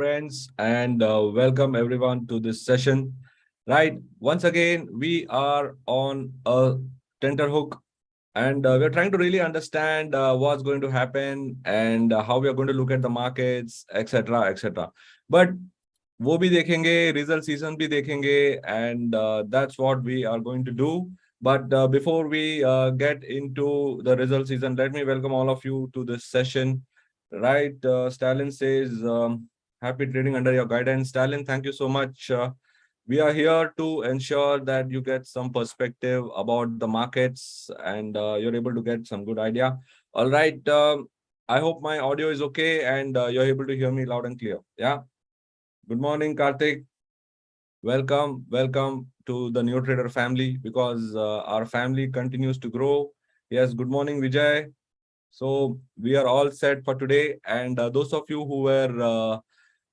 friends, and welcome everyone to this session. Right, once again, we are on a tenterhook, and we're trying to really understand what's going to happen and how we are going to look at the markets, etc., etc. But वो भी देखेंगे, result season भी देखेंगे, and that's what we are going to do. But before we get into the result season, let me welcome all of you to this session. Right, Stalin says, happy trading under your guidance. Stalin, thank you so much. We are here to ensure that you get some perspective about the markets and you're able to get some good idea. All right. I hope my audio is okay and you're able to hear me loud and clear. Yeah. Good morning, Karthik. Welcome to the New Trader family because our family continues to grow. Yes. Good morning, Vijay. So we are all set for today. And those of you who were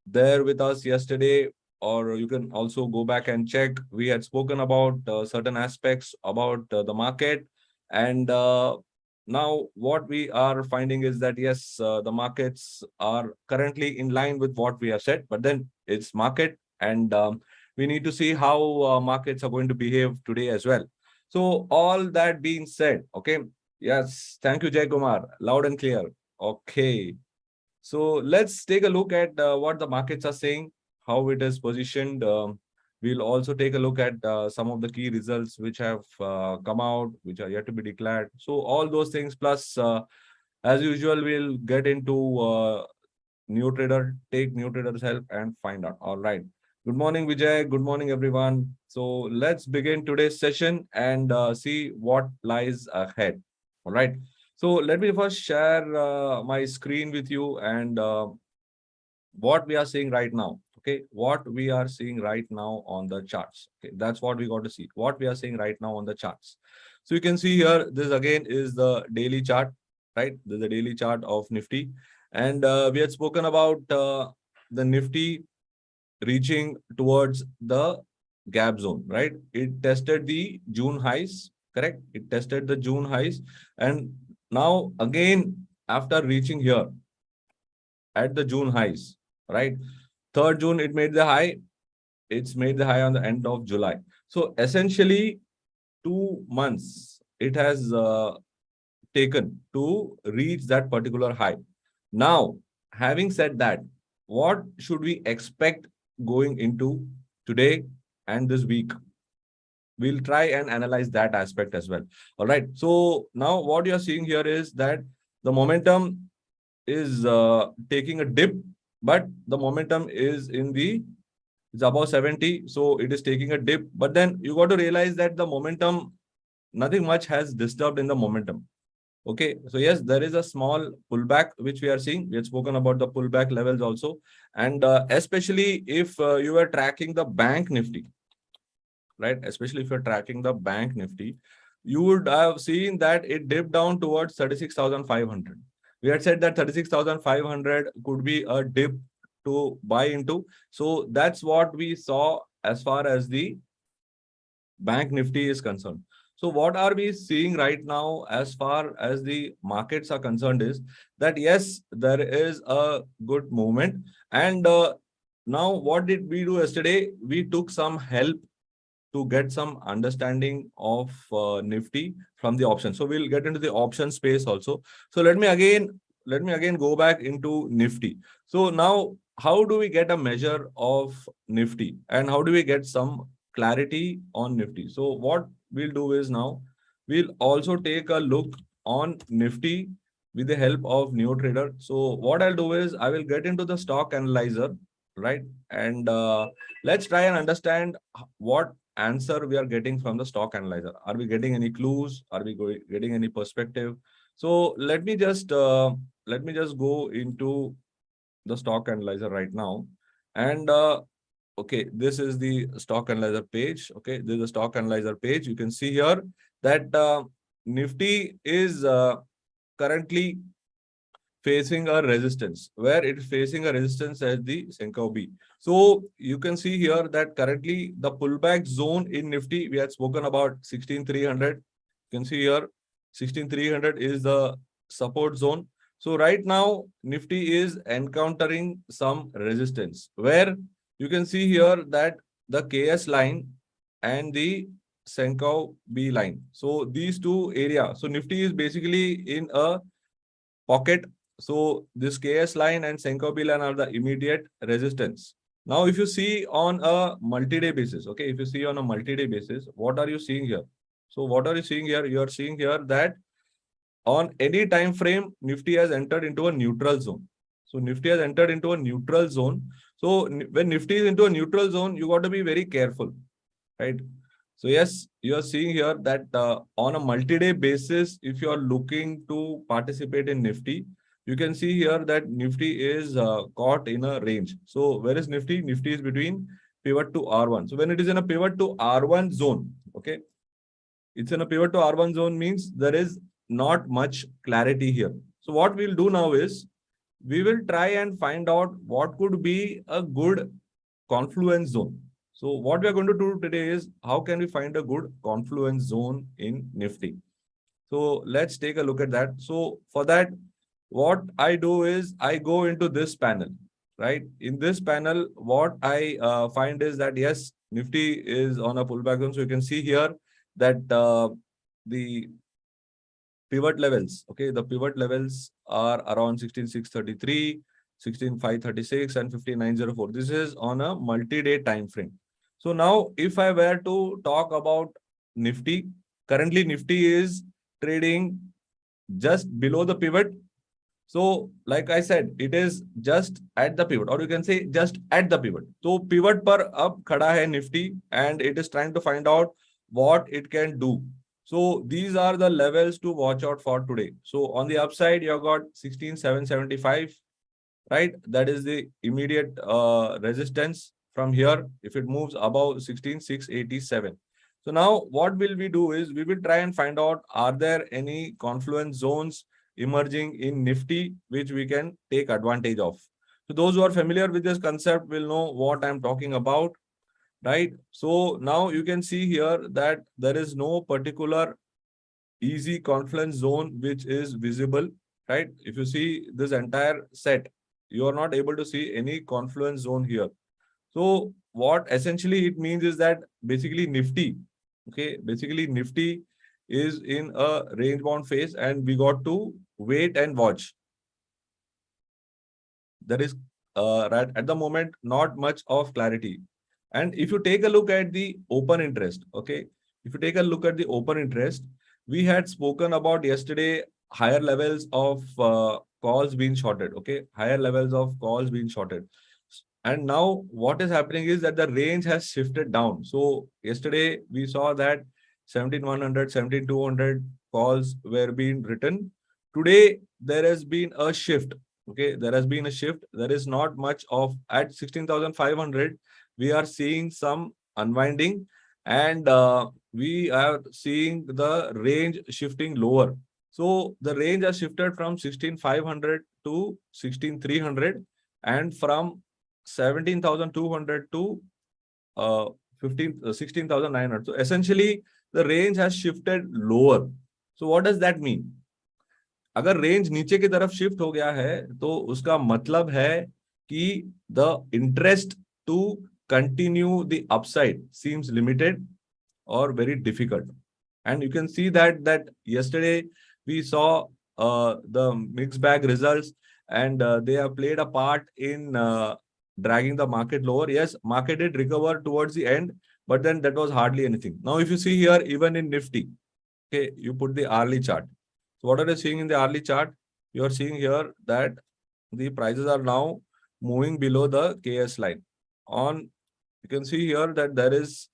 there with us yesterday, or you can also go back and check, we had spoken about certain aspects about the market. And now what we are finding is that, yes, the markets are currently in line with what we have said, but then it's market and we need to see how markets are going to behave today as well. So all that being said, okay. Yes, thank you, Jay Kumar. Loud and clear. Okay. So let's take a look at what the markets are saying, how it is positioned. We'll also take a look at some of the key results which have come out, which are yet to be declared. So all those things, plus, as usual, we'll get into new trader, take new trader's help and find out. All right. Good morning, Vijay. Good morning, everyone. So let's begin today's session and see what lies ahead. All right. So let me first share my screen with you and what we are seeing right now. Okay, what we are seeing right now on the charts. Okay, that's what we got to see. What we are seeing right now on the charts. So you can see here, this again is the daily chart, right? This is the daily chart of Nifty. And we had spoken about the Nifty reaching towards the gap zone, right? It tested the June highs, correct? It tested the June highs. And now again, after reaching here at the June highs, right? 3rd June, it made the high. It's made the high on the end of July. So essentially, 2 months it has taken to reach that particular high. Now, having said that, what should we expect going into today and this week? We'll try and analyze that aspect as well. All right. So now what you're seeing here is that the momentum is taking a dip, but the momentum is it's above 70. So it is taking a dip. But then you got to realize that the momentum, nothing much has disturbed in the momentum. Okay, so yes, there is a small pullback which we are seeing. We had spoken about the pullback levels also, and especially if you are tracking the bank Nifty, right? Especially if you're tracking the bank Nifty, you would have seen that it dipped down towards 36,500. We had said that 36,500 could be a dip to buy into. So that's what we saw as far as the bank Nifty is concerned. So what are we seeing right now as far as the markets are concerned is that, yes, there is a good movement. And now what did we do yesterday? We took some help to get some understanding of Nifty from the option. So we'll get into the option space also. So let me again go back into Nifty. So now, how do we get a measure of Nifty and how do we get some clarity on Nifty? So what we'll do is now we'll also take a look on Nifty with the help of NeoTrader. So what I'll do is I will get into the stock analyzer, right? And let's try and understand what answer we are getting from the stock analyzer. Are we getting any clues? Are we getting any perspective? So let me just go into the stock analyzer right now. And okay, this is the stock analyzer page. Okay, this is the stock analyzer page. You can see here that Nifty is currently facing a resistance, where it is facing a resistance as the Senko B. So you can see here that currently the pullback zone in Nifty, we had spoken about 16,300. You can see here 16,300 is the support zone. So right now, Nifty is encountering some resistance where you can see here that the KS line and the Senkou B line. So these two areas. So Nifty is basically in a pocket. So this KS line and Senkou B line are the immediate resistance. Now, if you see on a multi-day basis, okay, if you see on a multi-day basis, what are you seeing here? So what are you seeing here? You are seeing here that on any time frame, Nifty has entered into a neutral zone. So Nifty has entered into a neutral zone. So when Nifty is into a neutral zone, you got to be very careful, right? So yes, you are seeing here that on a multi-day basis, if you are looking to participate in Nifty, you can see here that Nifty is caught in a range. So where is Nifty? Nifty is between pivot to R1. So when it is in a pivot to R1 zone, okay, it's in a pivot to R1 zone means there is not much clarity here. So what we'll do now is we will try and find out what could be a good confluence zone. So what we are going to do today is how can we find a good confluence zone in Nifty? So let's take a look at that. So for that, what I do is I go into this panel, right? In this panel, what I find is that yes, Nifty is on a pullback zone. So you can see here that the pivot levels, okay, the pivot levels are around 16,633, 16,536 and 15,904. This is on a multi-day time frame. So now if I were to talk about Nifty, currently Nifty is trading just below the pivot. So like I said, it is just at the pivot, or you can say just at the pivot. So pivot par ab khada hai Nifty and it is trying to find out what it can do. So these are the levels to watch out for today. So on the upside, you have got 16,775, right? That is the immediate resistance from here. If it moves above 16,687. So now what will we do is we will try and find out, are there any confluence zones emerging in Nifty, which we can take advantage of. So those who are familiar with this concept will know what I'm talking about, right? So now you can see here that there is no particular easy confluence zone which is visible, right? If you see this entire set, you are not able to see any confluence zone here. So what essentially it means is that basically Nifty, okay, basically Nifty is in a range bound phase and we got to wait and watch. There is right at the moment not much of clarity. And if you take a look at the open interest, okay, if you take a look at the open interest, we had spoken about yesterday higher levels of calls being shorted, okay, higher levels of calls being shorted. And now what is happening is that the range has shifted down. So yesterday we saw that 17,100, 17,200 calls were being written. Today there has been a shift. Okay, there has been a shift. There is not much of at 16,500. We are seeing some unwinding and we are seeing the range shifting lower. So the range has shifted from 16,500 to 16,300 and from 17,200 to 16,900. So essentially the range has shifted lower. So what does that mean? अगर range नीचे की तरफ shift हो गया है तो उसका मतलब है कि the interest to continue the upside seems limited or very difficult. And you can see that yesterday we saw the mixed bag results and they have played a part in dragging the market lower. Yes, market did recover towards the end, but then that was hardly anything. Now, if you see here, even in Nifty, okay, you put the hourly chart. So what are you seeing in the hourly chart? You are seeing here that the prices are now moving below the KS line. On, you can see here that there is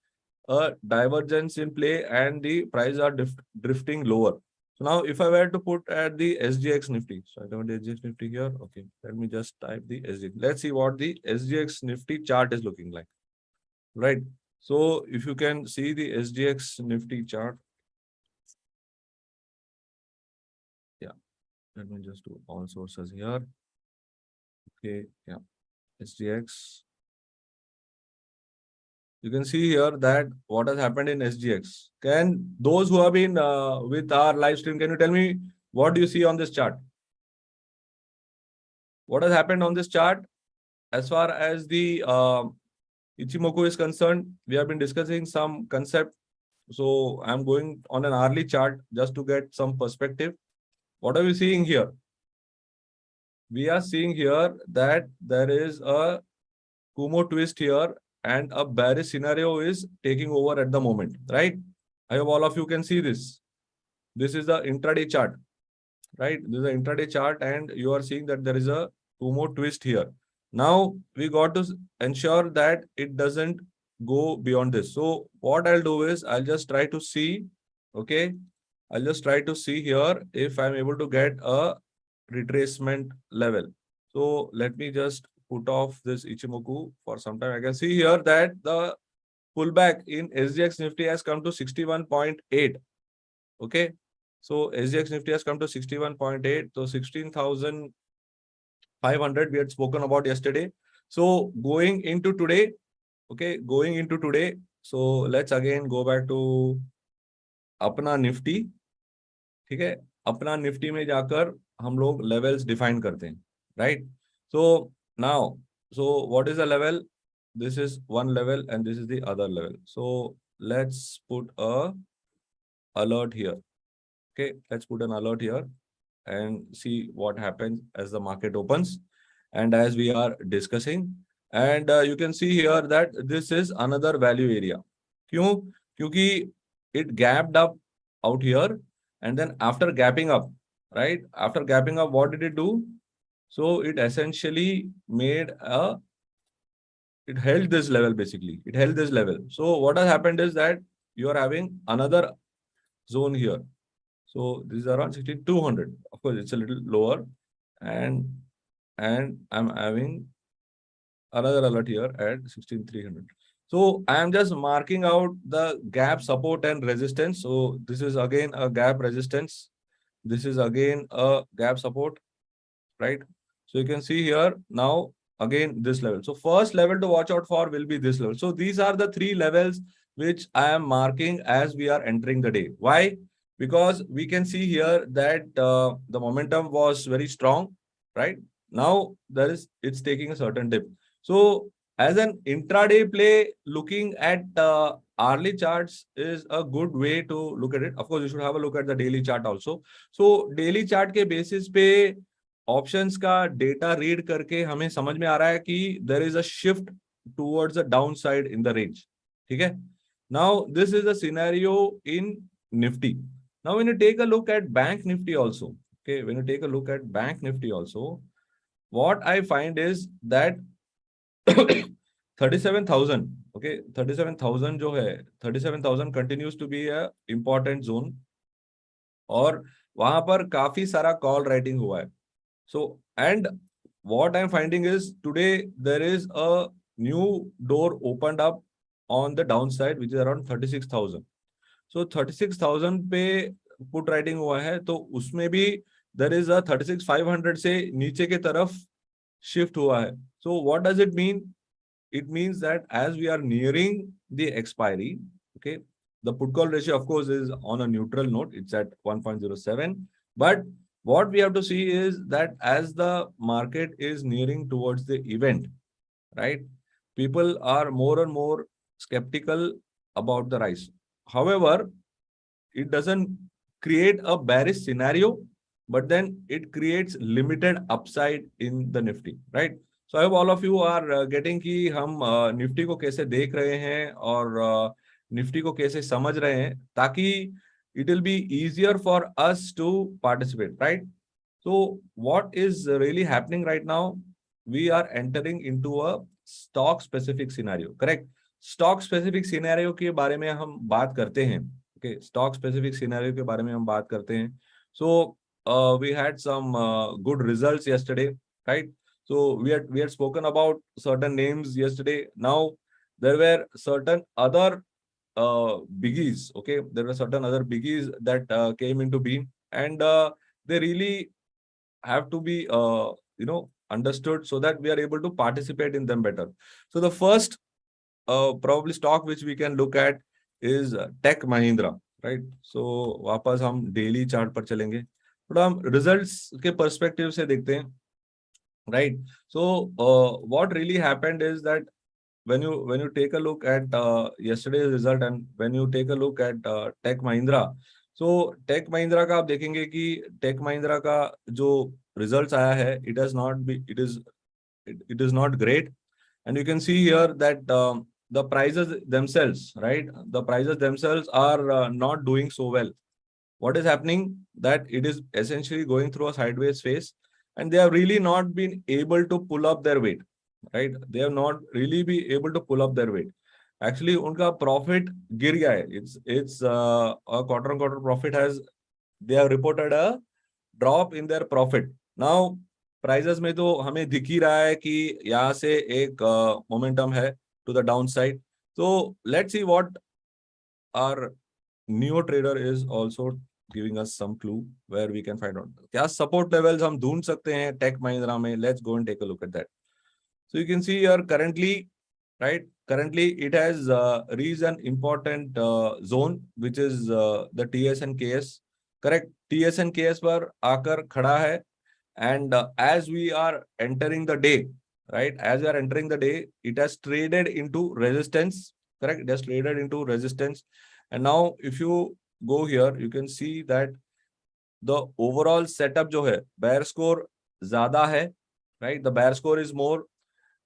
a divergence in play and the prices are drifting lower. So now if I were to put at the SGX Nifty, so I don't have the SGX Nifty here. Okay, let me just type the SGX. Let's see what the SGX Nifty chart is looking like, right? So if you can see the SGX Nifty chart. Yeah, let me just do all sources here. Okay, yeah, SGX. You can see here that what has happened in SGX. Can those who have been with our live stream, can you tell me what do you see on this chart? what has happened on this chart? As far as the Ichimoku is concerned, we have been discussing some concept. So I'm going on an hourly chart just to get some perspective. What are we seeing here? We are seeing here that there is a Kumo twist here and a bearish scenario is taking over at the moment, right? I hope all of you can see this. This is the intraday chart, right? This is the intraday chart and you are seeing that there is a Kumo twist here. Now we got to ensure that it doesn't go beyond this. So what I'll do is I'll just try to see, okay? I'll just try to see here if I'm able to get a retracement level. So let me just put off this Ichimoku for some time. I can see here that the pullback in SGX Nifty has come to 61.8. Okay. So SGX Nifty has come to 61.8. So 16,500 we had spoken about yesterday. So going into today, okay, going into today. So let's again go back to अपना Nifty. ठीक है, अपना Nifty में जाकर हम लोग levels define करते हैं, right? So now, so what is the level? This is one level and this is the other level. So let's put a alert here. Okay, let's put an alert here and see what happens as the market opens and as we are discussing. And you can see here that this is another value area. क्यों? क्योंकि it gapped up out here and then after gapping up, right? After gapping up, what did it do? So it essentially made a, it held this level basically. It held this level. So what has happened is that you are having another zone here. So this is around 6,200. Of course, it's a little lower, and I'm having another alert here at 16,300. So I am just marking out the gap support and resistance. So this is again a gap resistance. This is again a gap support, right? So you can see here now again this level. So first level to watch out for will be this level. So these are the three levels which I am marking as we are entering the day. Why? Because we can see here that the momentum was very strong, right? Now it's taking a certain dip. So as an intraday play, looking at hourly charts is a good way to look at it. Of course, you should have a look at the daily chart also. So daily chart के basis पे options का data read करके हमें समझ में आ रहा है कि there is a shift towards the downside in the range. ठीक है, now this is the scenario in Nifty. Now when you take a look at bank Nifty also, okay, when you take a look at bank Nifty also, what I find is that 37,000, okay, 37,000 जो है, 37,000 continues to be a important zone और वहां पर काफी सारा call writing हुआ है. So, and what I'm finding is today there is a new door opened up on the downside, which is around 36,000. So 36,000 पे put writing हुआ है, तो उसमें भी there is a 36,500 से नीचे के तरफ shift हुआ है. So what does it mean? It means that as we are nearing the expiry, okay, the put call ratio of course is on a neutral note. It's at 1.07, but what we have to see is that as the market is nearing towards the event, right, people are more and more skeptical about the rise. However, it doesn't create a bearish scenario, but then it creates limited upside in the Nifty, right? So I hope all of you are getting कि हम Nifty को कैसे देख रहे हैं और Nifty को कैसे समझ रहे हैं, ताकि it will be easier for us to participate, right? So what is really happening right now? We are entering into a stock specific scenario, correct? Stock specific scenario के बारे में हम बात करते हैं. Okay, stock specific scenario के बारे में हम बात करते हैं. So we had some good results yesterday, right? So we had spoken about certain names yesterday. Now there were certain other biggies. Okay, there were certain other biggies that came into being, and they really have to be understood so that we are able to participate in them better. So the first probably stock which we can look at is Tech Mahindra, right? So वापस हम daily chart पर चलेंगे, थोड़ा हम results के perspective से देखते हैं. right? So what really happened is that when you take a look at yesterday's result and when you take a look at Tech Mahindra, so Tech Mahindra का आप देखेंगे कि Tech Mahindra का जो results आया है, it is not great, and you can see here that the prices themselves, right? The prices themselves are not doing so well. What is happening that it is essentially going through a sideways phase, and they have really not been able to pull up their weight, right? They have not really been able to pull up their weight. Actually उनका profit गिर गया है. It's a quarter on quarter profit has, they have reported a drop in their profit. Now prices में तो हमें दिख ही रहा है कि यहाँ से एक momentum है to the downside. So let's see what our Neo trader is also giving us some clue where we can find out. क्या support levels हम ढूंढ सकते हैं Tech Mahindra में? Let's go and take a look at that. So you can see here currently, right? Currently it has reached an important zone, which is the TS and KS. Correct? TS and KS पर आकर खड़ा है, and as we are entering the day, right? As we are entering the day, it has traded into resistance. Correct? It has traded into resistance, and now if you go here, you can see that the overall setup जो है, bear score ज़्यादा है, right? The bear score is more,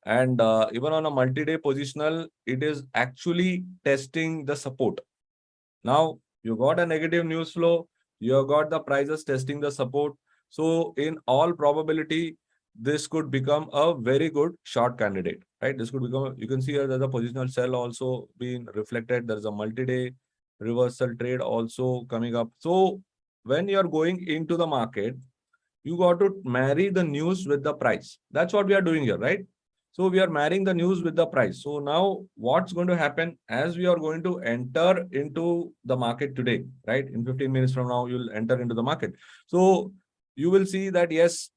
and even on a multi-day positional, it is actually testing the support. Now you got a negative news flow, you have got the prices testing the support. So in all probability, this could become a very good short candidate, right? This could become, you can see here there's a positional sell also being reflected. There's a multi-day reversal trade also coming up. So when you're going into the market, you got to marry the news with the price. That's what we are doing here, right? So we are marrying the news with the price. So now what's going to happen as we are going to enter into the market today, right? In 15 minutes from now, you'll enter into the market. So you will see that, yes,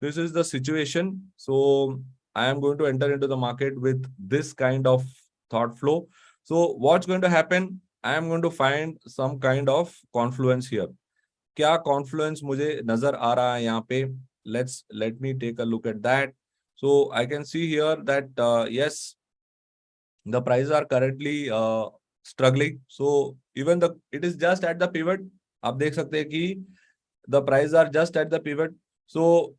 this is the situation. So I am going to enter into the market with this kind of thought flow. So what's going to happen? I am going to find some kind of confluence here. क्या Confluence मुझे नजर आ रहा है यहाँ पे? Let me take a look at that. So I can see here that yes, the prices are currently struggling. So even the it is just at the pivot. आप देख सकते हैं कि the prices are just at the pivot. So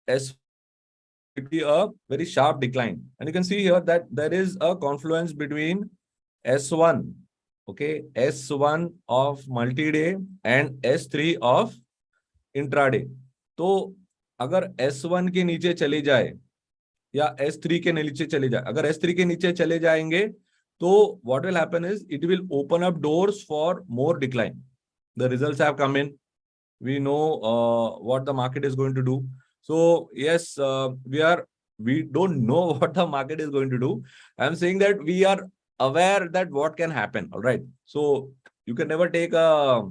S it be a very sharp decline, and you can see here that there is a confluence between S1, okay, S1 of multi-day and S3 of intraday. तो अगर S1 के नीचे चले जाए या S3 के नीचे चले जाए, अगर S3 के नीचे चले जाएंगे तो what will happen is it will open up doors for more decline. The results have come in. We know what the market is going to do. So yes, we don't know what the market is going to do. I'm saying that we are aware that what can happen. All right. So you can never take a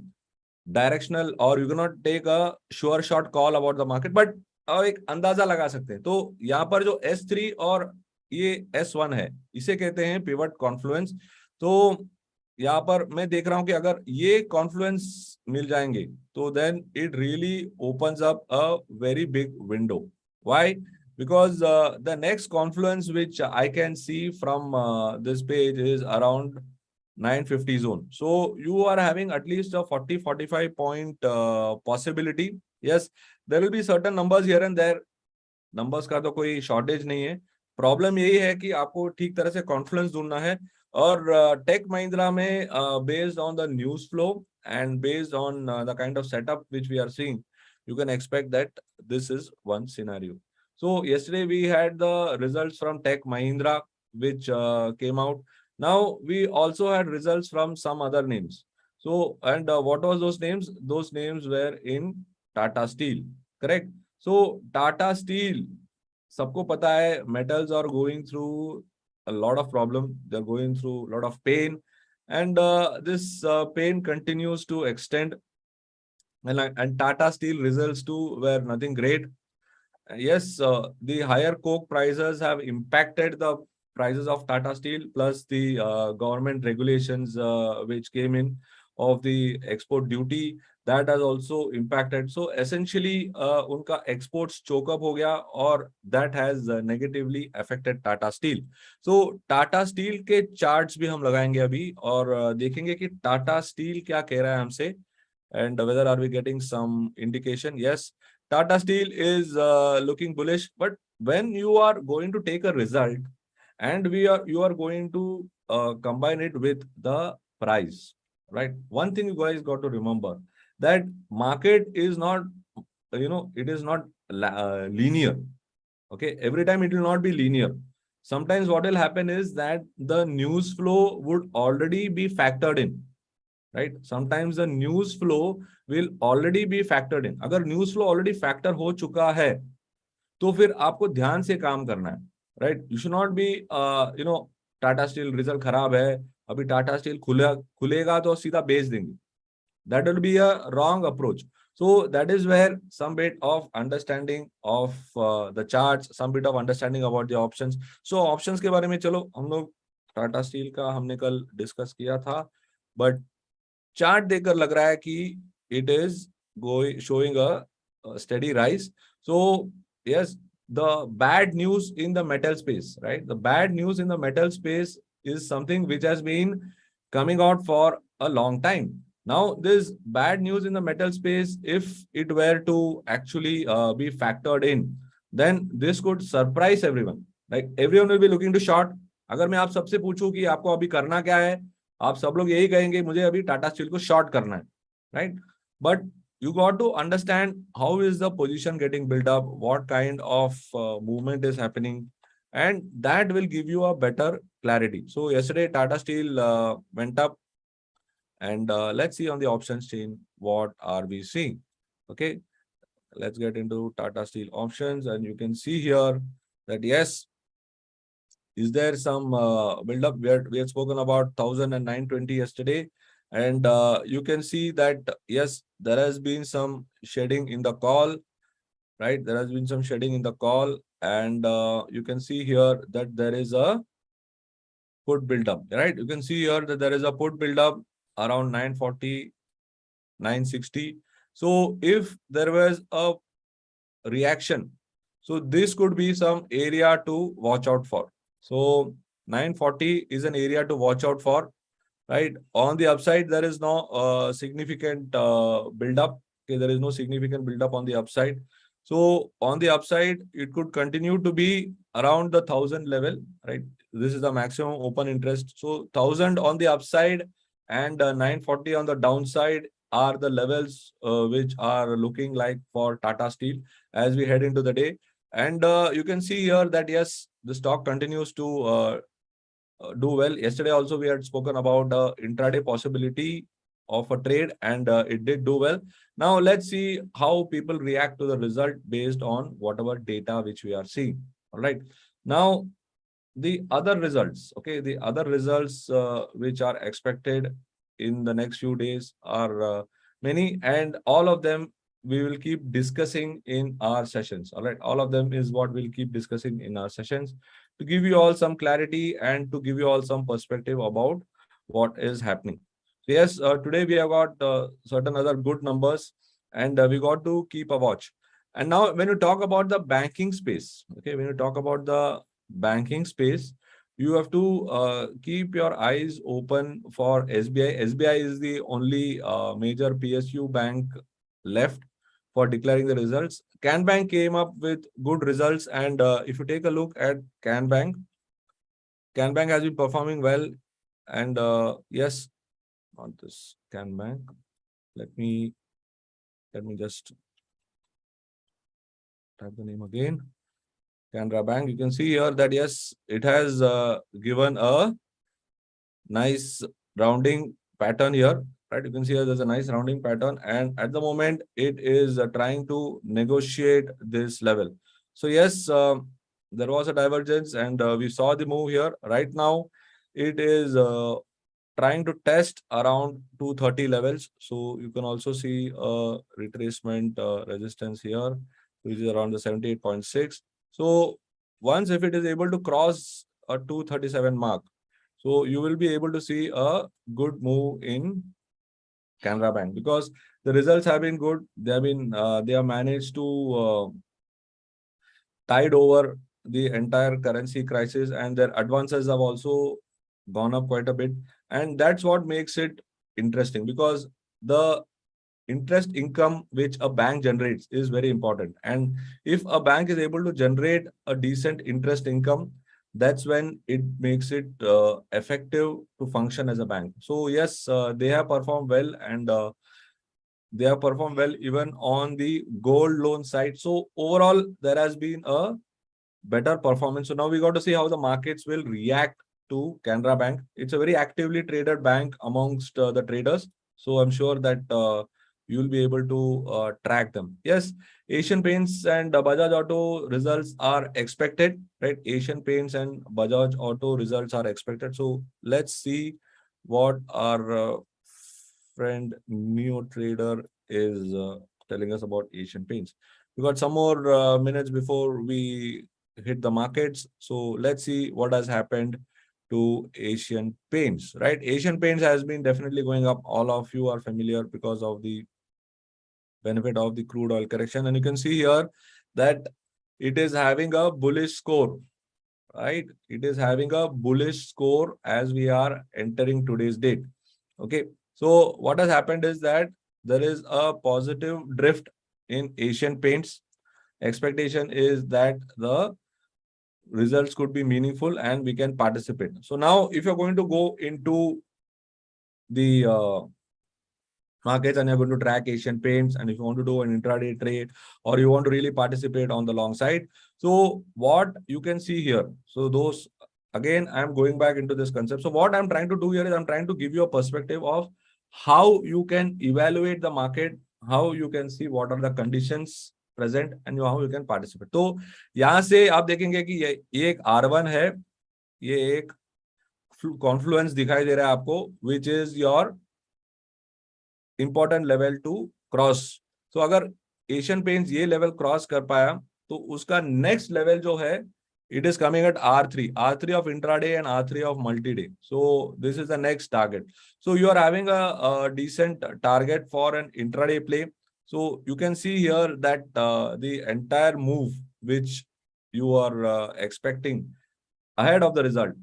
directional और you can not take a sure shot call about the market, but एक अंदाजा लगा सकते हैं. तो यहाँ पर जो S3 और ये S1 है, इसे कहते हैं पिवट कॉन्फ्लुएंस. तो यहाँ पर मैं देख रहा हूं कि अगर ये कॉन्फ्लुएंस मिल जाएंगे तो then it really opens up a very big window. Why? Because the next confluence which I can see from this page is around 950 zone. So you are having at least a 40-45 point possibility. Yes, there will be certain numbers here and there. Numbers का तो कोई shortage नहीं है. Problem यही है कि आपको ठीक तरह से confluence ढूंढना है. और टेक महिंद्रा में based on the news flow and based on the kind of setup which we are seeing, you can expect that this is one scenario. So yesterday we had the results from Tech Mahindra, which came out. Now we also had results from some other names. So, and what was those names? Those names were in Tata Steel, correct? So Tata Steel, सबको पता है, metals are going through a lot of problem. They're going through a lot of pain, and this pain continues to extend. And Tata Steel results too were nothing great. Yes, the higher coke prices have impacted the prices of Tata Steel, plus the government regulations which came in of the export duty. that has also impacted. So essentially, unka exports choke up ho gaya, or that has negatively affected Tata Steel. So Tata Steel के charts भी हम लगाएंगे अभी, और देखेंगे कि Tata Steel क्या कह रहा है हमसे, and whether are we getting some indication. Yes, Tata Steel is looking bullish, but when you are going to take a result and you are going to combine it with the price, right? One thing you guys got to remember, that market is not, it is not linear. Okay, every time it will not be linear. Sometimes what will happen is that the news flow would already be factored in, right? Sometimes the news flow will already be factored in. अगर news flow already factor हो चुका है, तो फिर आपको ध्यान से काम करना है, right? You should not be, Tata steel result खराब है, अभी टाटा स्टील खुलेगा तो सीधा बेच देंगे. That will be a wrong approach. So that is where some bit of understanding of the charts, some bit of understanding about the options. So options के बारे में चलो हम लोग टाटा स्टील का हमने कल डिस्कस किया था, बट चार्ट देखकर लग रहा है कि it is going showing a steady rise. So yes, the bad news in the metal space, right? The bad news in the metal space is something which has been coming out for a long time. Now, this bad news in the metal space, if it were to actually be factored in, then this could surprise everyone. Like everyone will be looking to short. अगर मैं आप सबसे पूछूं कि आपको अभी करना क्या है, आप सब लोग यही कहेंगे मुझे अभी टाटा स्टील को शॉर्ट करना है, right? But you got to understand how is the position getting built up, what kind of movement is happening, and that will give you a better clarity. So yesterday Tata Steel went up, and let's see on the options chain what are we seeing. Okay, let's get into Tata Steel options, and you can see here that yes, is there some build up. We had spoken about 1,920 yesterday, and you can see that yes, there has been some shedding in the call, right? There has been some shedding in the call, and you can see here that there is a put build up, right? You can see here that there is a put build up around 940, 960. So if there was a reaction, so this could be some area to watch out for. So 940 is an area to watch out for, right? On the upside, there is no significant build up. Okay, there is no significant build up on the upside. So on the upside, it could continue to be around the 1,000 level, right? This is the maximum open interest. So 1,000 on the upside and 940 on the downside are the levels which are looking like for Tata Steel as we head into the day. And you can see here that yes, the stock continues to do well. Yesterday also we had spoken about intraday possibility of a trade, and it did do well. Now let's see how people react to the result based on whatever data which we are seeing. All right. Now the other results, okay, the other results which are expected in the next few days are many, and all of them we will keep discussing in our sessions. All right, all of them is what we'll keep discussing in our sessions to give you all some clarity and to give you all some perspective about what is happening. So yes, today we have got certain other good numbers, and we got to keep a watch. And now when you talk about the banking space, okay, when you talk about the banking space, you have to keep your eyes open for SBI. SBI is the only major PSU bank left for declaring the results. Can Bank came up with good results, and if you take a look at Can Bank has been performing well, and yes, not this Can Bank. Let me just type the name again. Canara Bank. You can see here that yes, it has given a nice rounding pattern here, right? You can see here there's a nice rounding pattern, and at the moment it is trying to negotiate this level. So yes, there was a divergence, and we saw the move here. Right now, it is trying to test around 230 levels. So you can also see a retracement resistance here, which is around the 78.6. So once if it is able to cross a 237 mark, so you will be able to see a good move in Canara Bank, because The results have been good. They have managed to tide over the entire currency crisis, and their advances have also gone up quite a bit. And that's what makes it interesting, because the interest income which a bank generates is very important. And if a bank is able to generate a decent interest income, that's when it makes it effective to function as a bank. So yes, they have performed well, and they have performed well even on the gold loan side. So overall, there has been a better performance. So now we got to see how the markets will react to Canara Bank. It's a very actively traded bank amongst the traders. So I'm sure that you'll be able to track them. Yes, Asian Paints and Bajaj Auto results are expected, right? Asian Paints and Bajaj Auto results are expected. So let's see what our friend Neo Trader is telling us about Asian Paints. We got some more minutes before we hit the markets. So let's see what has happened to Asian Paints, right? Asian Paints has been definitely going up. All of you are familiar because of the benefit of the crude oil correction. And you can see here that it is having a bullish score, right? It is having a bullish score as we are entering today's date. Okay. So what has happened is that there is a positive drift in Asian Paints. Expectation is that the results could be meaningful and we can participate. So now if you're going to go into the markets and you're going to track Asian Paints, and if you want to do an intraday trade or you want to really participate on the long side, so what you can see here, so those, again, I'm going back into this concept. So what I'm trying to do here is I'm trying to give you a perspective of how you can evaluate the market, how you can see what are the conditions present, and how you can participate. तो यहाँ से आप देखेंगे कि ये एक R1 है, ये एक कॉन्फ्लुएंस दिखाई दे रहा है आपको, which is your important level to cross. So अगर एशियन पेंट्स ये लेवल क्रॉस कर पाया तो उसका नेक्स्ट लेवल जो है, it is coming at R3 of intraday and R3 of multi-day. So this is the next target. So you are having a decent target for an intraday play. So you can see here that the entire move which you are expecting ahead of the result,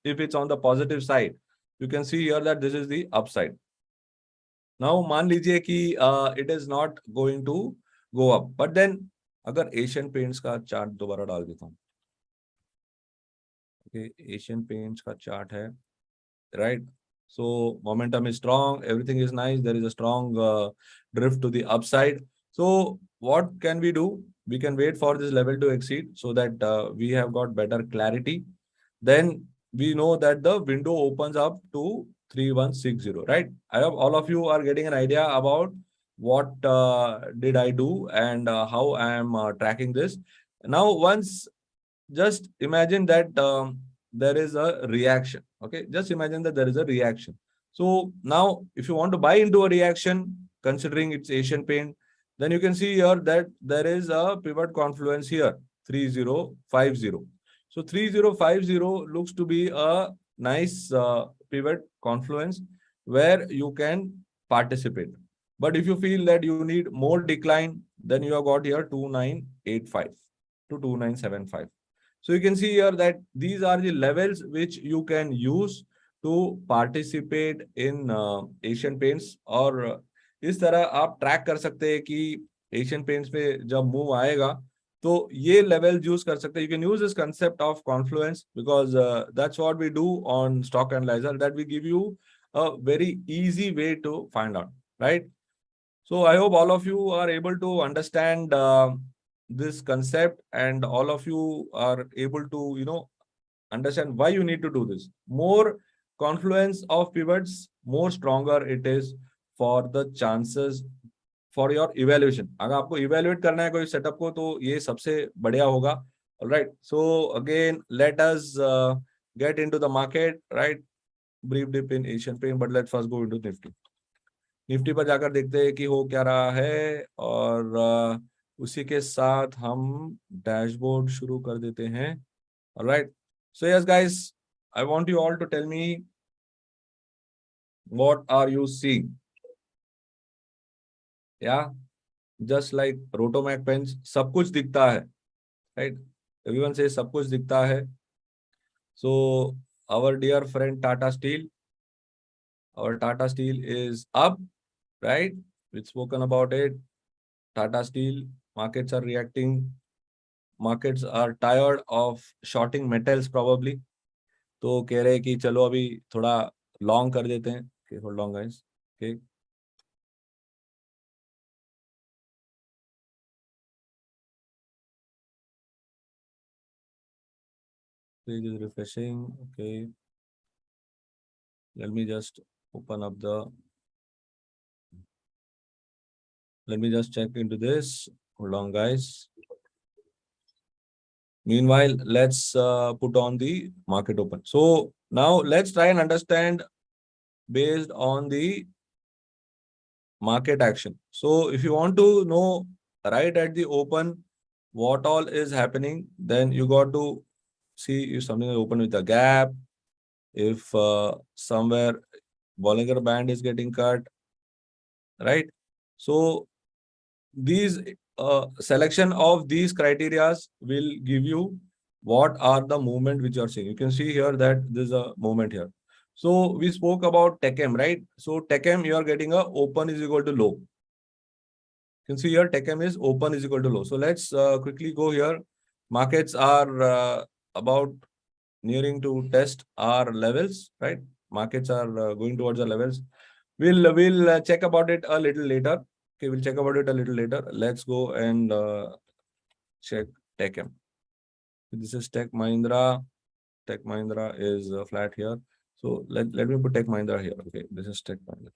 if it's on the positive side, you can see here that this is the upside. Now मान लीजिए कि it is not going to go up, but then अगर Asian Paints का chart दोबारा डाल देता हूँ. Okay, Asian Paints का चार्ट है, right? So momentum is strong, everything is nice, there is a strong drift to the upside. So what can we do? We can wait for this level to exceed so that we have got better clarity. Then we know that the window opens up to 3160, right? I hope all of you are getting an idea about what did I do and how I am tracking this. Now, once, just imagine that there is a reaction. Okay, just imagine that there is a reaction. So now, if you want to buy into a reaction, considering it's Asian Paint, then you can see here that there is a pivot confluence here, 3050. So 3050 looks to be a nice pivot confluence where you can participate. But if you feel that you need more decline, then you have got here 2985 to 2975. So you can see here that these are the levels which you can use to participate in Asian Paints. और इस तरह आप track कर सकते हैं कि Asian paints पे जब मूव आएगा तो ये लेवल यूज कर सकते हैं. You can use this concept of confluence because that's what we do on stock analyser, that we give you a very easy way to find out, right? So I hope all of you are able to understand this concept, and all of you are able to, understand why you need to do this. More confluence of pivots, more stronger it is for the chances for your evaluation. अगर आपको evaluate करना है कोई setup को तो ये सबसे बढ़िया होगा. All right. So again, let us get into the market, right? Brief dip in Asian Paint, but let's first go into Nifty. Nifty पर जाकर देखते हैं कि हो क्या रहा है, और उसी के साथ हम डैशबोर्ड शुरू कर देते हैं. Alright. So yes guys, I want you all to tell me what are you seeing. Yeah, just like Rotomac pens, सब कुछ दिखता है, right? Everyone says सब कुछ दिखता है. So our dear friend Tata Steel, our Tata Steel is up, right? We've spoken about it. Tata Steel, markets are reacting. Markets are tired of shorting metals probably. तो कह रहे हैं कि चलो अभी थोड़ा लॉन्ग कर देते हैं. Okay, hold on guys. Okay. Page is refreshing. Okay. Let me just open up the. Let me just check into this. Hold on, guys. Meanwhile, let's put on the market open. So now let's try and understand based on the market action. So if you want to know right at the open what all is happening, then you got to see if something is open with a gap, if somewhere Bollinger Band is getting cut, right? So these selection of these criterias will give you what are the movement which you are seeing. You can see here that there's a movement here. So we spoke about TechM, right? So TechM, you are getting a open is equal to low. You can see here TechM is open is equal to low. So let's quickly go here. Markets are about nearing to test our levels, right? Markets are going towards the levels. We'll check about it a little later. Okay, we'll check about it a little later. Let's go and check TechM. This is Tech Mahindra. Tech Mahindra is flat here. So let me put Tech Mahindra here. Okay, this is Tech Mahindra.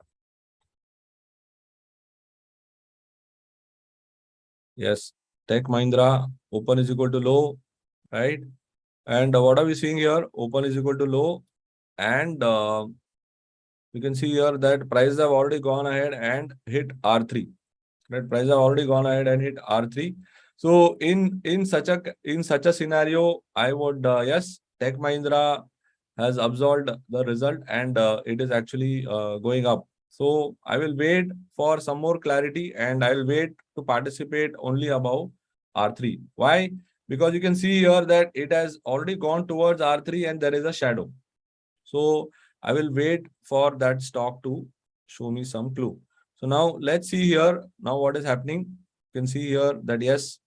Yes, Tech Mahindra open is equal to low, right? And what are we seeing here? Open is equal to low, and you can see here that prices have already gone ahead and hit R3. Right, prices have already gone ahead and hit R3. So in such a scenario, I would yes, Tech Mahindra has absorbed the result and it is actually going up. So I will wait for some more clarity and I will wait to participate only above R3. Why? Because you can see here that it has already gone towards R3 and there is a shadow. So I will wait for that stock to show me some clue. So now let's see here. Now what is happening? You can see here that yes,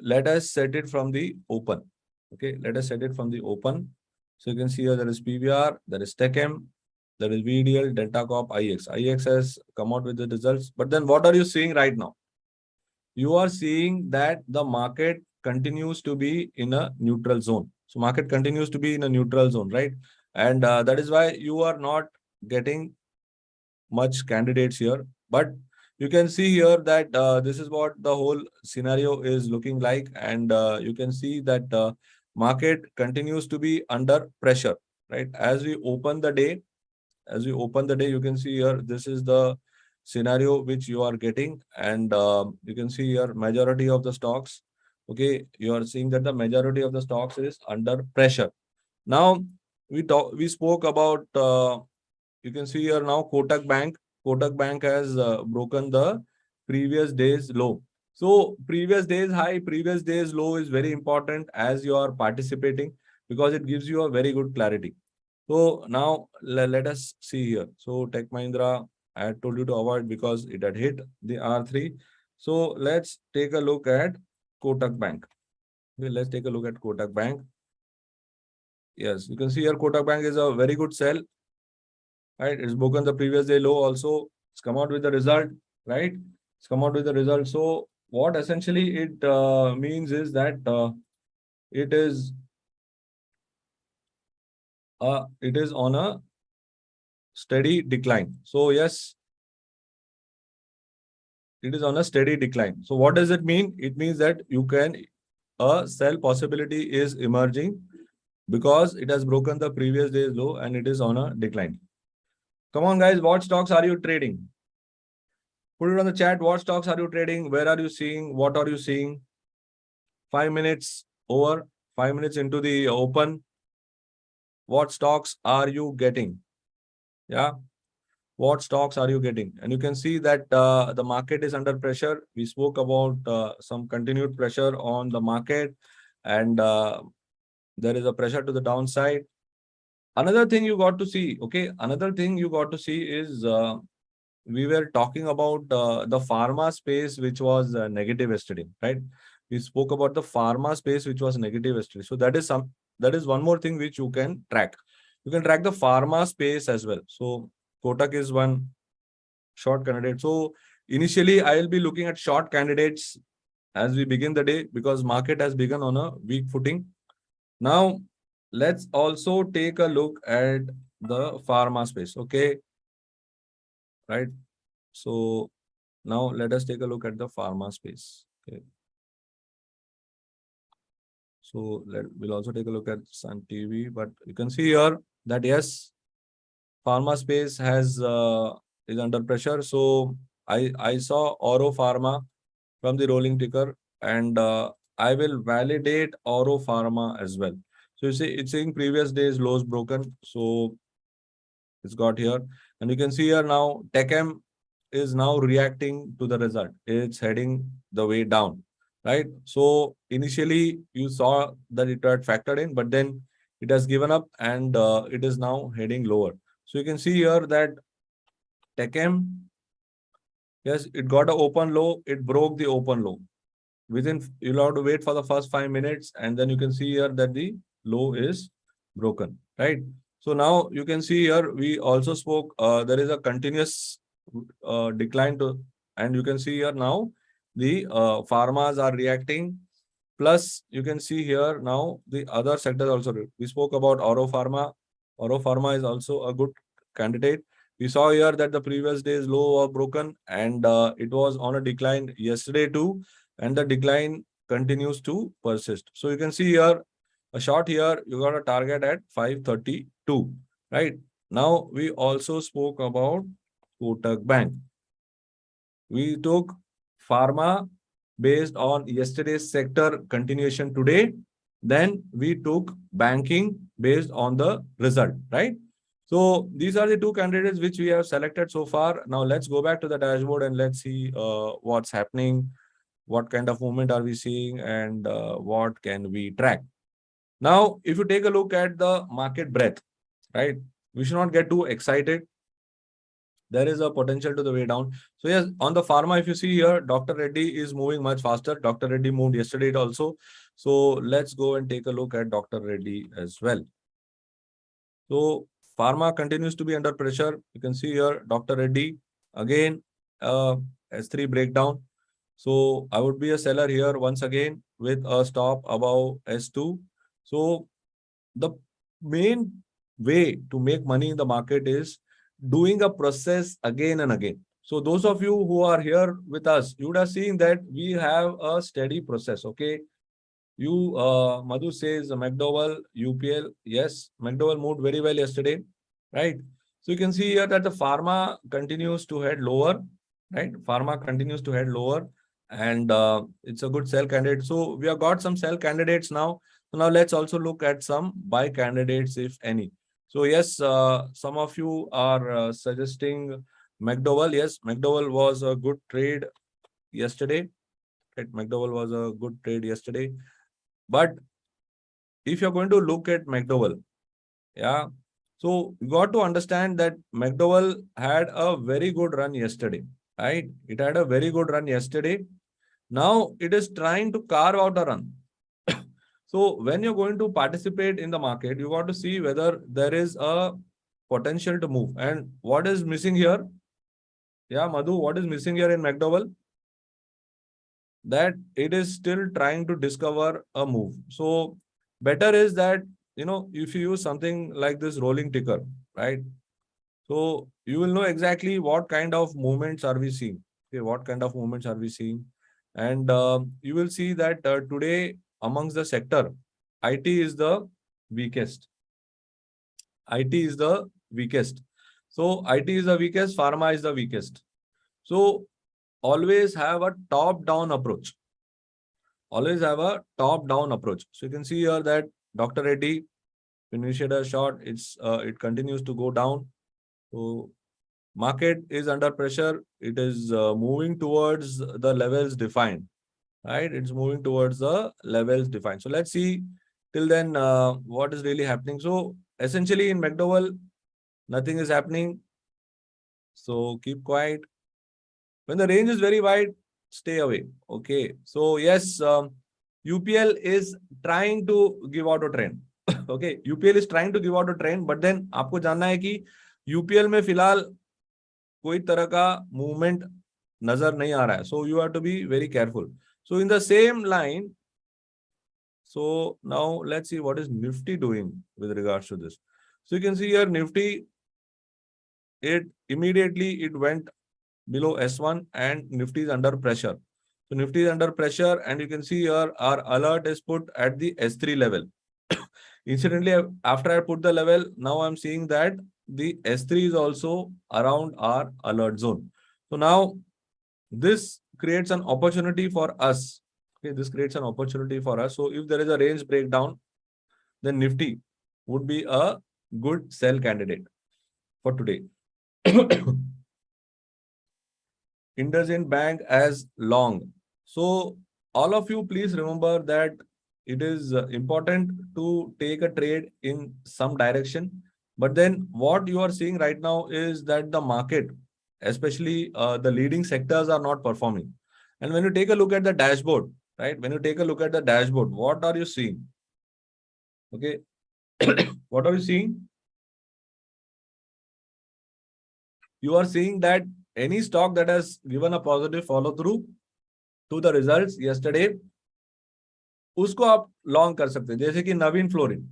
let us set it from the open. Okay, let us set it from the open. So you can see here there is PVR, there is TechM, there is VDL, Delta Corp, IX. IX has come out with the results. But then what are you seeing right now? You are seeing that the market continues to be in a neutral zone. So market continues to be in a neutral zone, right? And that is why you are not getting much candidates here. But you can see here that this is what the whole scenario is looking like. And you can see that market continues to be under pressure, right? As we open the day, you can see here, this is the scenario which you are getting. And you can see here majority of the stocks. Okay, you are seeing that the majority of the stocks is under pressure. Now, we spoke about, you can see here now Kotak Bank. Kotak Bank has broken the previous day's low. So previous day's high, previous day's low is very important as you are participating because it gives you a very good clarity. So now let us see here. So Tech Mahindra, I had told you to avoid because it had hit the R3. So let's take a look at Kotak Bank. Okay, let's take a look at Kotak Bank. Yes, you can see here Kotak Bank is a very good sell. Right, it's broken the previous day low also. It's come out with the result, right? It's come out with the result. So what essentially it means is that it is on a steady decline. So yes, it is on a steady decline. So what does it mean? It means that a sell possibility is emerging because it has broken the previous day's low and it is on a decline. Come on, guys, what stocks are you trading? Put it on the chat. What stocks are you trading? Where are you seeing? What are you seeing? 5 minutes over, 5 minutes into the open. What stocks are you getting? Yeah. what stocks are you getting? And you can see that the market is under pressure. We spoke about some continued pressure on the market, and there is a pressure to the downside. Another thing you got to see, okay, another thing you got to see is we were talking about the pharma space, which was negative yesterday, right? We spoke about the pharma space, which was negative yesterday. So that is one more thing which you can track. You can track the pharma space as well. So Kotak is one short candidate. So initially, I will be looking at short candidates as we begin the day because market has begun on a weak footing. Now, let's also take a look at the pharma space. Okay, right? So now let us take a look at the pharma space. Okay. So we'll also take a look at Sun TV, but you can see here that yes, pharma space is under pressure. So I saw Oro Pharma from the rolling ticker, and I will validate Oro Pharma as well. So you see, it's saying previous days lows broken. So it's got here, and you can see here now TechM is now reacting to the result. It's heading the way down, right? So initially you saw that it had factored in, but then it has given up and it is now heading lower. So you can see here that TechM, yes, it got an open low. It broke the open low. You'll have to wait for the first 5 minutes, and then you can see here that the low is broken, right? So now you can see here, we also spoke, there is a continuous decline and you can see here now the pharmas are reacting. Plus, you can see here now the other sectors also. We spoke about Oro Pharma. Oro Pharma is also a good candidate. We saw here that the previous day's low was broken and it was on a decline yesterday too, and the decline continues to persist. So you can see here a short here, you got a target at 532, right? Now we also spoke about Kotak Bank. We took pharma based on yesterday's sector continuation today. Then we took banking based on the result, right? So these are the two candidates which we have selected so far. Now let's go back to the dashboard and let's see what's happening, what kind of movement are we seeing, and what can we track. Now, if you take a look at the market breadth, right, we should not get too excited. There is a potential to the way down. So yes, on the pharma, if you see here, Dr. Reddy is moving much faster. Dr. Reddy moved yesterday also. So let's go and take a look at Dr. Reddy as well. So pharma continues to be under pressure. You can see here, Dr. Reddy, again, S3 breakdown. So I would be a seller here once again with a stop above S2. So the main way to make money in the market is doing a process again and again. So those of you who are here with us, you would have seen that we have a steady process. Okay. Madhu says McDowell, UPL. Yes, McDowell moved very well yesterday, right? So you can see here that the pharma continues to head lower, right? Pharma continues to head lower, and it's a good sell candidate. So we have got some sell candidates now. So now let's also look at some buy candidates, if any. So yes, some of you are suggesting McDowell. Yes, McDowell was a good trade yesterday. Right? McDowell was a good trade yesterday. But if you're going to look at McDowell, yeah, so you got to understand that McDowell had a very good run yesterday, right? It had a very good run yesterday. Now it is trying to carve out a run. So when you're going to participate in the market, you got to see whether there is a potential to move. And what is missing here? Yeah, Madhu, what is missing here in McDowell? That it is still trying to discover a move. So better is that, if you use something like this rolling ticker, right? So you will know exactly what kind of movements are we seeing. Okay, what kind of movements are we seeing? And you will see that today amongst the sector, IT is the weakest. IT is the weakest. So IT is the weakest, pharma is the weakest. So always have a top-down approach. Always have a top-down approach. So you can see here that Dr. Reddy, initiated a short, it continues to go down. So market is under pressure. It is moving towards the levels defined, right? It's moving towards the levels defined. So let's see till then what is really happening. So essentially in McDowell, nothing is happening. So keep quiet. When the range is very wide, stay away. Okay. So yes, UPL is trying to give out a trend. Okay. UPL is trying to give out a trend, but then आपको जानना है कि UPL में फिलहाल कोई तरह का movement नजर नहीं आ रहा है. So you have to be very careful. So in the same line, so now let's see what is Nifty doing with regards to this. So you can see here Nifty, it immediately it went below S1 and Nifty is under pressure. So Nifty is under pressure and you can see here our alert is put at the S3 level. Incidentally, after I put the level, now I'm seeing that the S3 is also around our alert zone. So now this creates an opportunity for us. Okay, this creates an opportunity for us. So if there is a range breakdown, then Nifty would be a good sell candidate for today. IndusInd Bank as long. So all of you, please remember that it is important to take a trade in some direction. But then what you are seeing right now is that the market, especially the leading sectors, are not performing. And when you take a look at the dashboard, right? When you take a look at the dashboard, what are you seeing? Okay. What are you seeing? You are seeing that any stock that has given a positive follow through to the results yesterday, उसको आप long कर सकते हैं. जैसे कि Navin fluorine,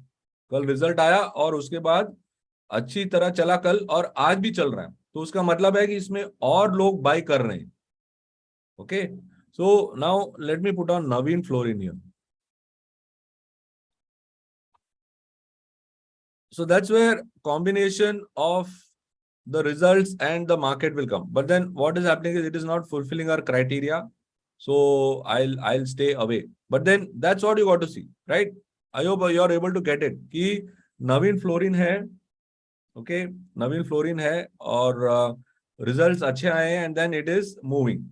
कल result आया और उसके बाद अच्छी तरह चला कल और आज भी चल रहा है, तो उसका मतलब है कि इसमें और लोग बाय कर रहे हैं. Okay, so now let me put on Naveen fluorine here. So that's where combination of the results and the market will come. But then what is happening is it is not fulfilling our criteria. So I'll stay away. But then that's what you got to see, right? I hope you are able to get it. कि Navin fluorine है, okay, नवीन fluorine है और results अच्छे आए हैं and then it is moving.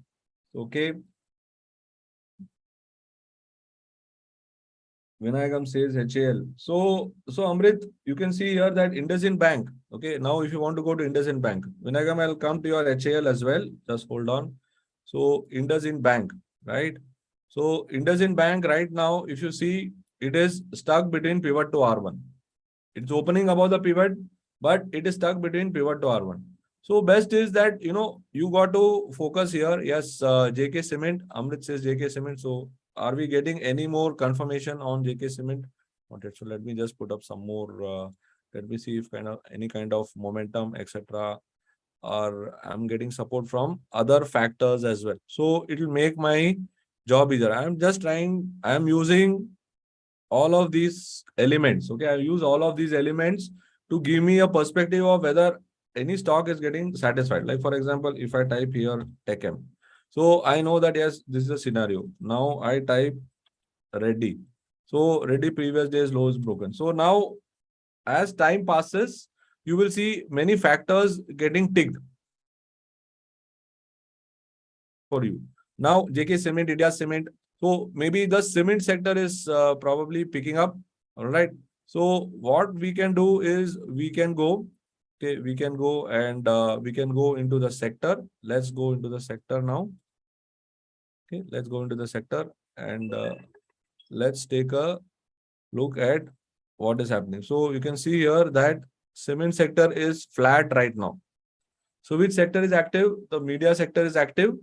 Okay. Vinayagam says HAL. So Amrit, you can see here that IndusInd Bank. Okay, now if you want to go to IndusInd Bank, Vinayagam, I'll come to your HAL as well. Just hold on. So IndusInd Bank, right? So IndusInd Bank right now, if you see, it is stuck between pivot to R1. It's opening above the pivot, but it is stuck between pivot to R1. So best is that, you got to focus here. Yes, JK Cement, Amrit says JK Cement. So are we getting any more confirmation on JK Cement? Okay, so let me just put up some more. Let me see if any kind of momentum, etc. Or I'm getting support from other factors as well. So it will make my job easier. I'm using all of these elements. Okay, I use all of these elements to give me a perspective of whether any stock is getting satisfied. Like for example, if I type here TechM, so I know that yes, this is a scenario. Now I type Reddy. So Reddy previous day's low is broken. So now as time passes, you will see many factors getting ticked for you. Now JK Cement, India Cement. So maybe the cement sector is probably picking up. All right. So what we can do is we can go. Okay, we can go and we can go into the sector. Let's go into the sector now. Okay, let's go into the sector and let's take a look at what is happening. So you can see here that cement sector is flat right now. So which sector is active? The media sector is active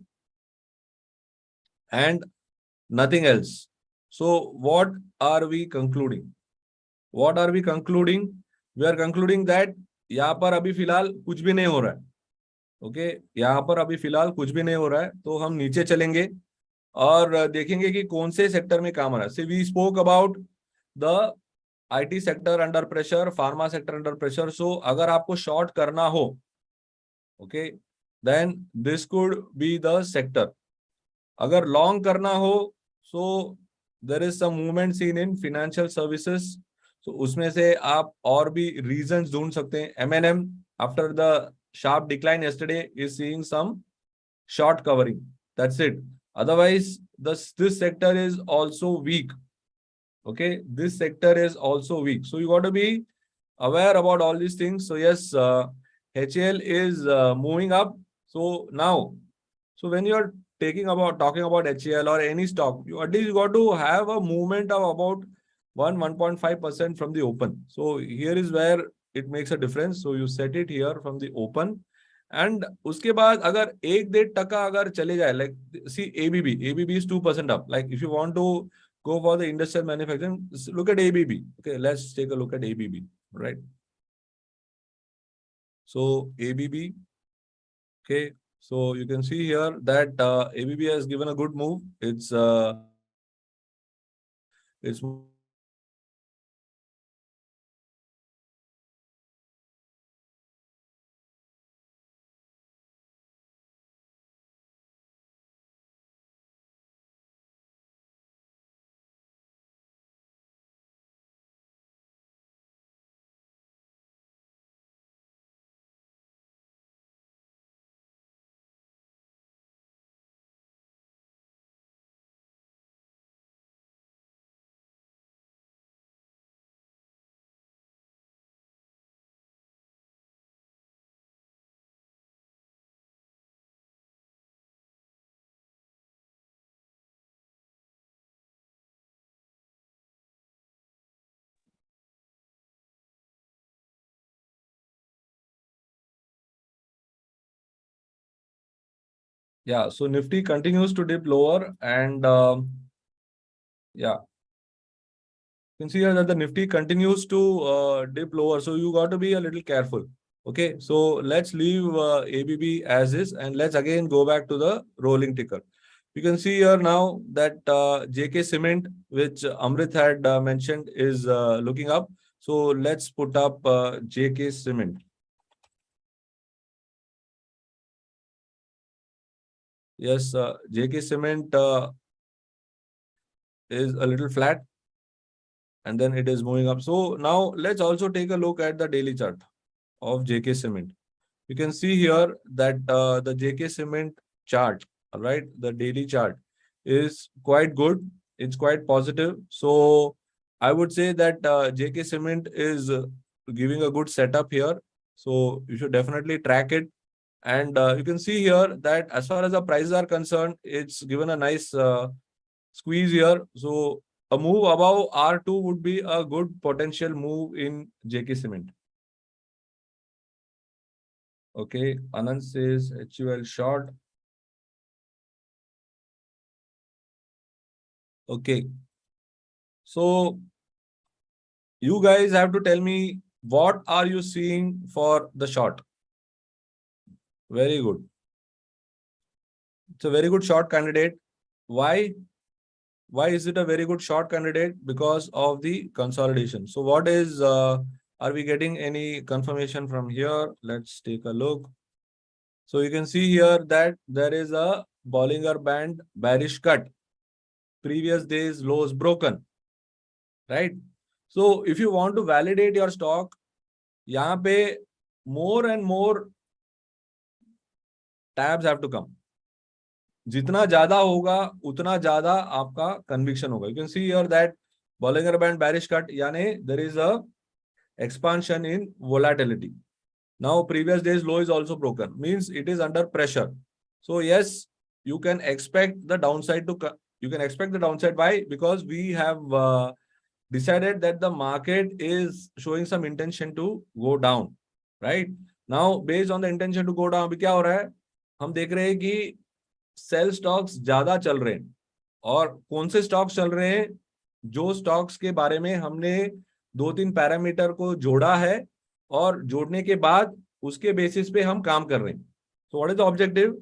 and nothing else. So what are we concluding? What are we concluding? We are concluding that यहाँ पर अभी फिलहाल कुछ भी नहीं हो रहा है. ओके, यहाँ पर अभी फिलहाल कुछ भी नहीं हो रहा है, तो हम नीचे चलेंगे और देखेंगे कि कौन से सेक्टर में काम आ रहा है. See we spoke about the IT sector under pressure, pharma sector under pressure. So अगर आपको शॉर्ट करना हो, okay, then this could be the sector. अगर लॉन्ग करना हो, so there is some movement seen in financial services. तो उसमें से आप और भी रीजंस ढूंढ सकते हैं. MNM after the sharp decline yesterday is seeing some short covering. That's it. Otherwise, this sector is also weak. Okay, this sector is also weak. So you got to be aware about all these things. So yes, HL is moving up. So now, so when you are talking about HL or any stock, you at least you got to have a movement of about 1.5% from the open. So here is where it makes a difference. So you set it here from the open. And उसके बाद अगर 1-1.5% अगर चले जाए, like see ABB is 2% up. Like if you want to go for the industrial manufacturing, look at ABB. Okay, let's take a look at ABB. Right. So ABB. Okay. So you can see here that ABB has given a good move. It's yeah. So Nifty continues to dip lower, and yeah, you can see here that the Nifty continues to dip lower. So you got to be a little careful. Okay, so let's leave ABB as is, and let's again go back to the rolling ticker. You can see here now that JK Cement, which Amrit had mentioned, is looking up. So let's put up JK Cement. Yes, JK Cement is a little flat, and then it is moving up. So now let's also take a look at the daily chart of JK Cement. You can see here that the JK Cement chart, all right, the daily chart is quite good. It's quite positive. So I would say that JK Cement is giving a good setup here. So you should definitely track it. And you can see here that as far as the prices are concerned, it's given a nice squeeze here. So a move above R2 would be a good potential move in JK Cement. Okay, Anand says HUL short. Okay, so you guys have to tell me what are you seeing for the short. Very good. It's a very good short candidate. Why? Why is it a very good short candidate? Because of the consolidation. So what is, are we getting any confirmation from here? Let's take a look. So you can see here that there is a Bollinger Band bearish cut. Previous days lows broken, right? So if you want to validate your stock, यहाँ पे more and more tabs have to come. जितना ज्यादा होगा उतना ज्यादा आपका conviction होगा. You can see here that Bollinger Band bearish cut, यानी there is a expansion in volatility. Now previous days low is also broken, means it is under pressure. So yes, you can expect the downside to you can expect the downside. Why? Because we have decided that the market is showing some intention to go down, right? Now based on the intention to go down, अभी क्या हो रहा है? हम देख रहे हैं कि सेल स्टॉक्स ज्यादा चल रहे हैं. और कौन से स्टॉक्स चल रहे हैं? जो स्टॉक्स के बारे में हमने 2-3 पैरामीटर को जोड़ा है और जोड़ने के बाद उसके बेसिस पे हम काम कर रहे हैं. So what is the objective?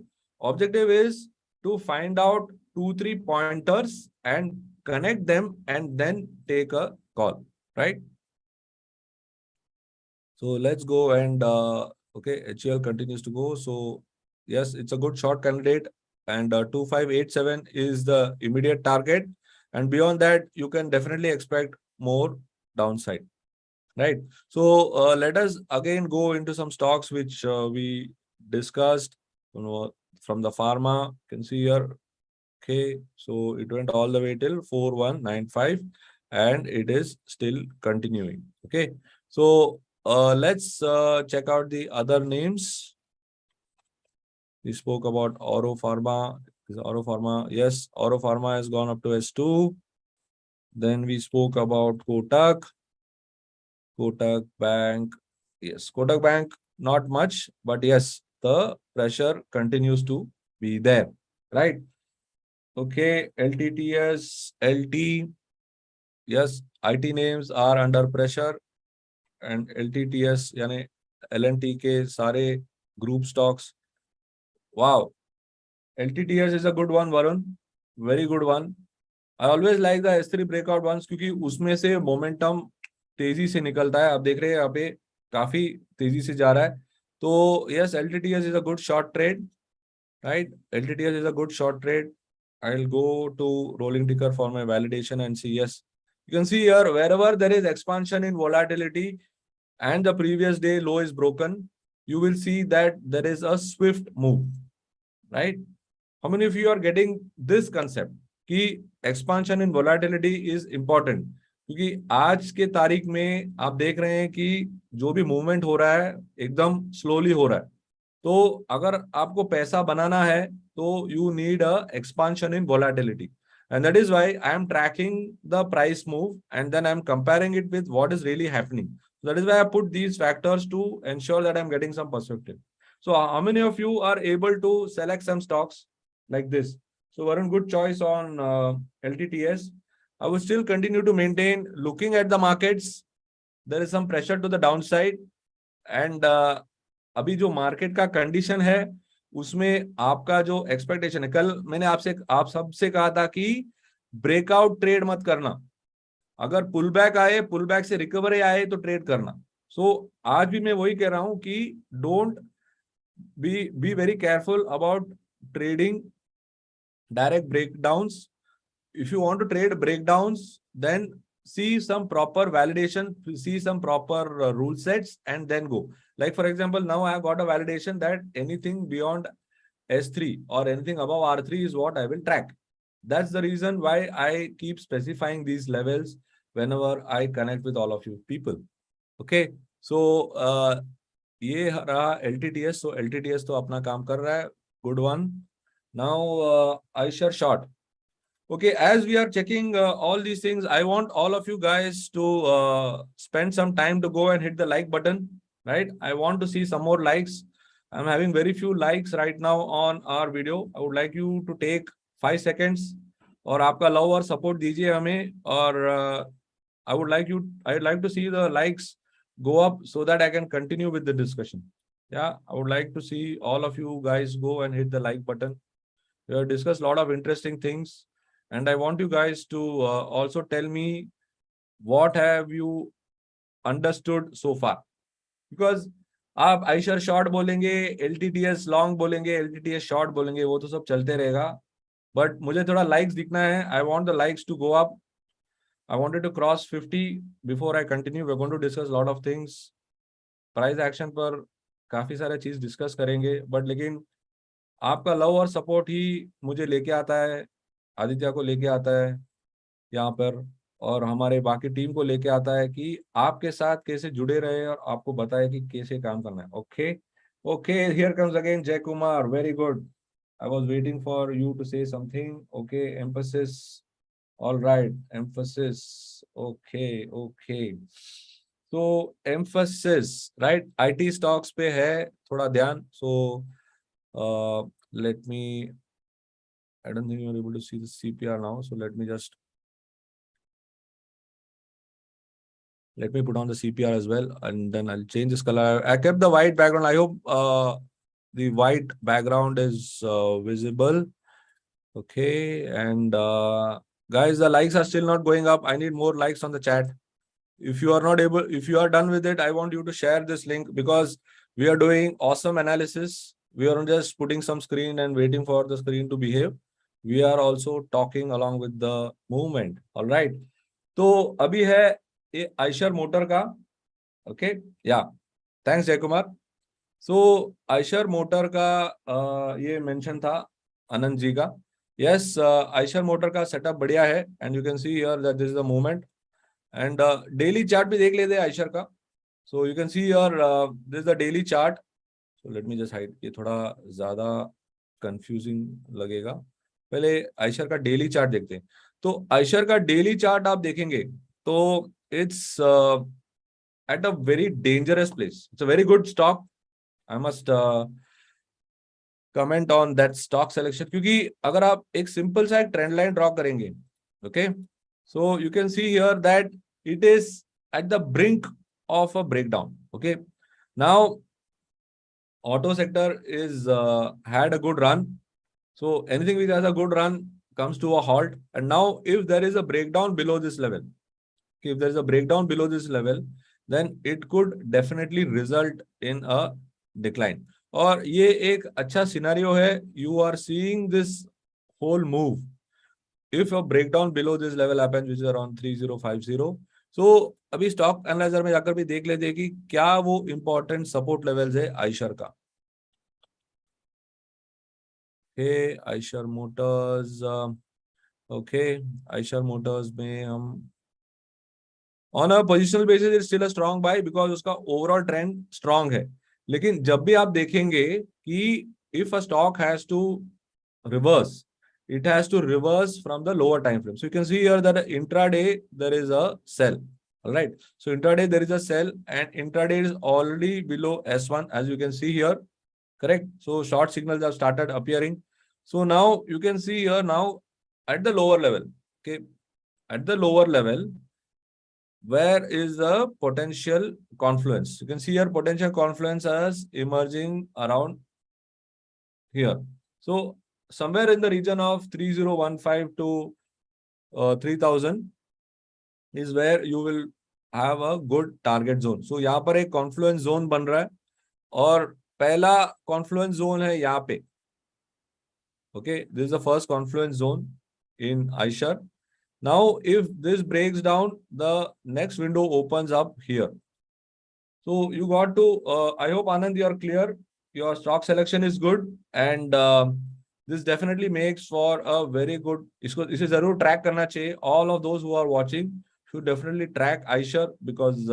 Objective is to find out 2-3 pointers and connect them and then take a call, right? So let's go and okay, HL continues to go. So yes, it's a good short candidate, and 2587 is the immediate target, and beyond that you can definitely expect more downside. right? So let us again go into some stocks which we discussed, from the pharma. You can see here. Okay, so it went all the way till 4195 and it is still continuing. Okay, so let's check out the other names. We spoke about Oro Pharma. Is Oro Pharma? Yes, Oro Pharma has gone up to S2. Then we spoke about Kotak. Kotak Bank. Yes, Kotak Bank, not much, but yes, the pressure continues to be there, right? Okay, LTTS, LT. Yes, IT names are under pressure and LTTS यानी LNT के सारे group stocks. Wow, LTTS is a good one, Varun. Very good one. I always like the S3 breakout ones क्योंकि उसमें से momentum तेजी से निकलता है. आप देख रहे हैं यहाँ पे काफी तेजी से जा रहा है. तो yes, LTTS is a good short trade, right? LTTS is a good short trade. I'll go to rolling ticker for my validation and see. Yes, you can see here wherever there is expansion in volatility and the previous day low is broken, you will see that there is a swift move, right? How many of you are getting this concept कि expansion in volatility is important? क्योंकि आज के तारीख में आप देख रहे हैं कि जो भी मूवमेंट हो रहा है एकदम स्लोली हो रहा है. तो अगर आपको पैसा बनाना है तो you need a expansion in volatility, and that is why I am tracking the price move and then I am comparing it with what is really happening. So that is why I put these factors to ensure that I'm getting some perspective. So how many of you are able to select some stocks like this? So Varun, good choice on LTTS. I will still continue to maintain looking at the markets. There is some pressure to the downside and अभी जो market का condition है उसमें आपका जो expectation है, कल मैंने आप सबसे कहा था कि ब्रेकआउट ट्रेड मत करना. अगर पुल बैक आए, पुल बैक से रिकवरी आए तो ट्रेड करना. सो आज भी मैं वही कह रहा हूं कि don't be very careful about trading direct breakdowns. if you want to trade breakdowns, then see some proper validation, see some proper rule sets, and then go. Like for example, now I have got a validation that anything beyond S3 or anything above R3 is what I will track. That's the reason why I keep specifying these levels whenever I connect with all of you people. Okay, so ये रहा LTTS. So LTTS तो अपना काम कर रहा है. Good one. Now Aisha short. Okay, as we are checking all these things, I want all of you guys to spend some time to go and hit the like button, right? I want to see some more likes. I'm having very few likes right now on our video. I would like you to take 5 seconds और आपका love और support दीजिए हमें. और I'd like to see the likes go up so that I can continue with the discussion. Yeah, I would like to see all of you guys go and hit the like button. We have discussed a lot of interesting things. And I want you guys to also tell me what have you understood so far. Because आप Eicher short बोलेंगे, LTTS long बोलेंगे, LTTS short बोलेंगे, वो तो सब चलते रहेगा. But मुझे थोड़ा लाइक्स दिखना है. I want the likes to go up. I wanted to cross 50 before I continue. We're going to discuss a lot of things. Price action पर काफी सारे चीज डिस्कस करेंगे, बट लेकिन आपका लव और सपोर्ट ही मुझे लेके आता है, आदित्य को लेके आता है यहाँ पर, और हमारे बाकी टीम को लेके आता है कि आपके साथ कैसे जुड़े रहे और आपको बताए कि कैसे काम करना है. Okay okay, here comes again Jay Kumar. Very good. I was waiting for you to say something. Okay, Mphasis. All right, Mphasis. Okay okay, तो एम्फसिस राइट, आईटी स्टॉक्स पे है थोड़ा ध्यान. सो let me, I don't think you're able to see the CPR now. So let me put on the CPR as well, and then I'll change this color. I kept the white background. I hope the white background is visible. Okay, and guys, the likes are still not going up. I need more likes on the chat. If you are done with it, I want you to share this link, because we are doing awesome analysis. We are not just putting some screen and waiting for the screen to behave. We are also talking along with the movement. All right. तो अभी है ये Eicher motor का. Okay, yeah. Thanks, Jay Kumar. So Eicher motor का ये mention था आनंद जी का. Yes, Eicher motor का सेटअप बढ़िया है and you can see here that this is the movement. And daily chart भी देख लेते हैं आइशर का. सो you can see here this is the daily chart. So let me just hide, ये थोड़ा ज्यादा कंफ्यूजिंग लगेगा. पहले आइशर का डेली चार्ट देखते हैं. तो आइशर का डेली चार्ट आप देखेंगे तो it's at a very dangerous place. It's a very good stock. I must comment on that stock selection. क्योंकि अगर आप एक सिंपल सा एक ट्रेंड लाइन ड्रॉ करेंगे, okay, so you can see here that it is at the brink of a breakdown. Okay, now auto sector is had a good run. So anything which has a good run comes to a halt. And now if there is a breakdown below this level, if there is a breakdown below this level, then it could definitely result in a decline. और ये एक अच्छा scenario है. You are seeing this whole move. If a breakdown below this level happens, which is around 3050, so अभी stock analyser में जाकर भी देख लेते हैं कि क्या वो इंपॉर्टेंट सपोर्ट लेवल्स है आइशर का. Eicher Motors. Okay, Eicher Motors में हम on a positional basis is still a strong buy because उसका ओवरऑल ट्रेंड स्ट्रॉन्ग है. लेकिन जब भी आप देखेंगे कि if a stock has to reverse, it has to reverse from the lower time frame. So you can see here that intraday there is a sell. All right. So intraday there is a sell and intraday is already below S1 as you can see here. Correct. So short signals have started appearing. So now you can see here now at the lower level. Okay. At the lower level, where is the potential confluence? You can see here potential confluence as emerging around here. So somewhere in the region of 3015 to 3000 is where you will have a good target zone. So यहाँ पर एक confluence zone बन रहा है और पहला confluence zone है यहाँ पे. Okay, this is the first confluence zone in iShares. Now, if this breaks down, the next window opens up here. So you got to, I hope Anand, you are clear. Your stock selection is good and this definitely makes for a very good, इसे जरूर track करना चाहिए. All of those who are watching should definitely track iShares because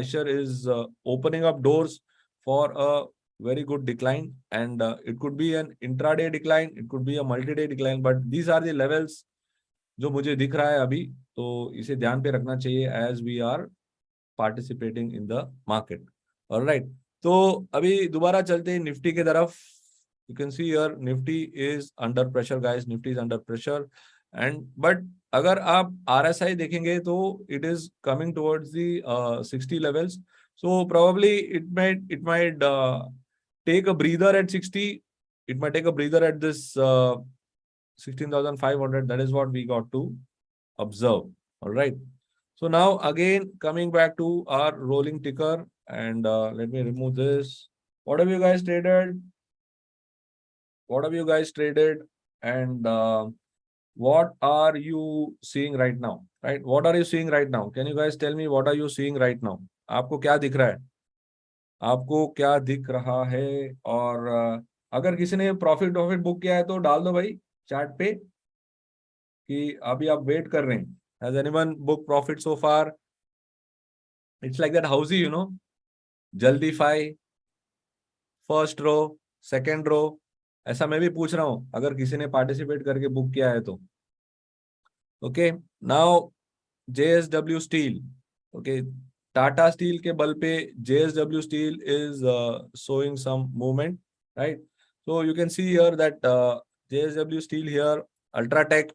iShares is opening up doors for a very good decline and it could be an intraday decline, it could be a multi-day decline, but these are the levels जो मुझे दिख रहा है अभी. तो इसे ध्यान पे रखना चाहिए as we are participating in the market. All right. तो अभी दोबारा चलते हैं निफ्टी के तरफ. You can see here Nifty is under pressure, guys. Nifty is under pressure. And but अगर आप RSI देखेंगे तो it is coming towards the 60 levels. So probably it might take a breather at 60. It might take a breather at this 16,500. That is what we got to observe. All right. So now again coming back to our rolling ticker and let me remove this. What have you guys traded? What have you guys traded? And what are you seeing right now? Right? What are you seeing right now? Can you guys tell me what are you seeing right now? आपको क्या दिख रहा है? आपको क्या दिख रहा है? और अगर किसी ने प्रॉफिट बुक किया है तो डाल दो भाई चार्ट पे कि अभी आप वेट कर रहे हैं. Has anyone booked profit so far? It's like that housey, you know, Jaldify, first row, second row. ऐसा मैं भी पूछ रहा हूँ अगर किसी ने पार्टिसिपेट करके बुक किया है तो. Okay, now JSW steel. Okay, Tata steel के बल पे JSW steel is showing some movement, right? So you can see here that JSW steel here, Ultratech.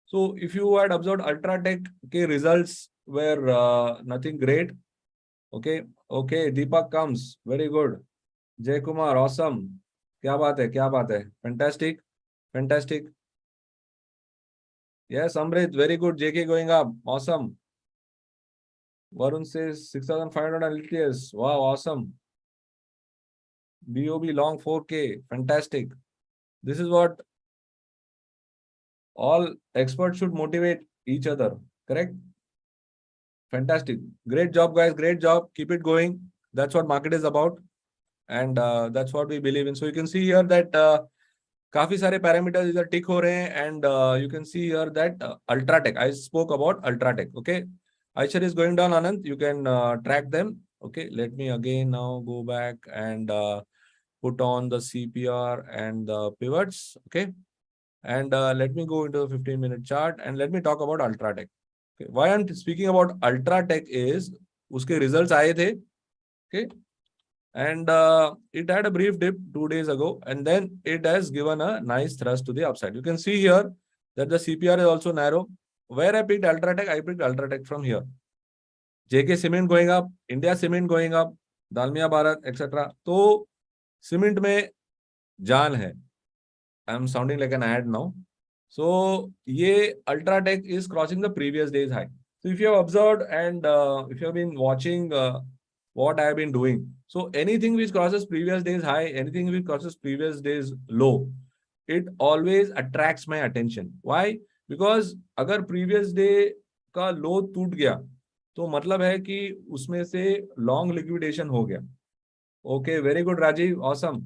So if you had observed Ultratech के results were nothing great. Okay, okay, Deepak comes. Very good. Jay Kumar, awesome. क्या बात है, क्या बात है. Fantastic, fantastic. Yes, Amrit, very good. JK going up. Awesome. Varun says 6,500 LTS. Wow, awesome. BOB long 4K. Fantastic. This is what all experts should motivate each other. Correct? Fantastic. Great job, guys. Great job. Keep it going. That's what market is about. And that's what we believe in. So you can see here that काफी सारे parameters इधर tick हो रहे हैं, and you can see here that Ultratech. I spoke about Ultratech. Okay. Aisha is going down, Anand. You can track them. Okay. Let me again now go back and put on the CPR and the pivots. Okay. And let me go into the 15-minute chart and let me talk about Ultratech. Okay. Why I'm speaking about Ultratech is uske results आए थे. Okay. And it had a brief dip 2 days ago, and then it has given a nice thrust to the upside. You can see here that the CPR is also narrow. Where I picked Ultratech, I picked Ultratech from here. JK Cement going up, India Cement going up, Dalmia Bharat, etc. तो cement में जान है. I am sounding like an ad now. So ये Ultratech is crossing the previous day's high. So if you have observed and if you have been watching what I have been doing, so anything which crosses previous day's high, anything which crosses previous day's low, it always attracts my attention. Why? Because अगर previous day का low टूट गया, तो मतलब है कि उसमें से long liquidation हो गया. Okay, very good, Rajiv, awesome.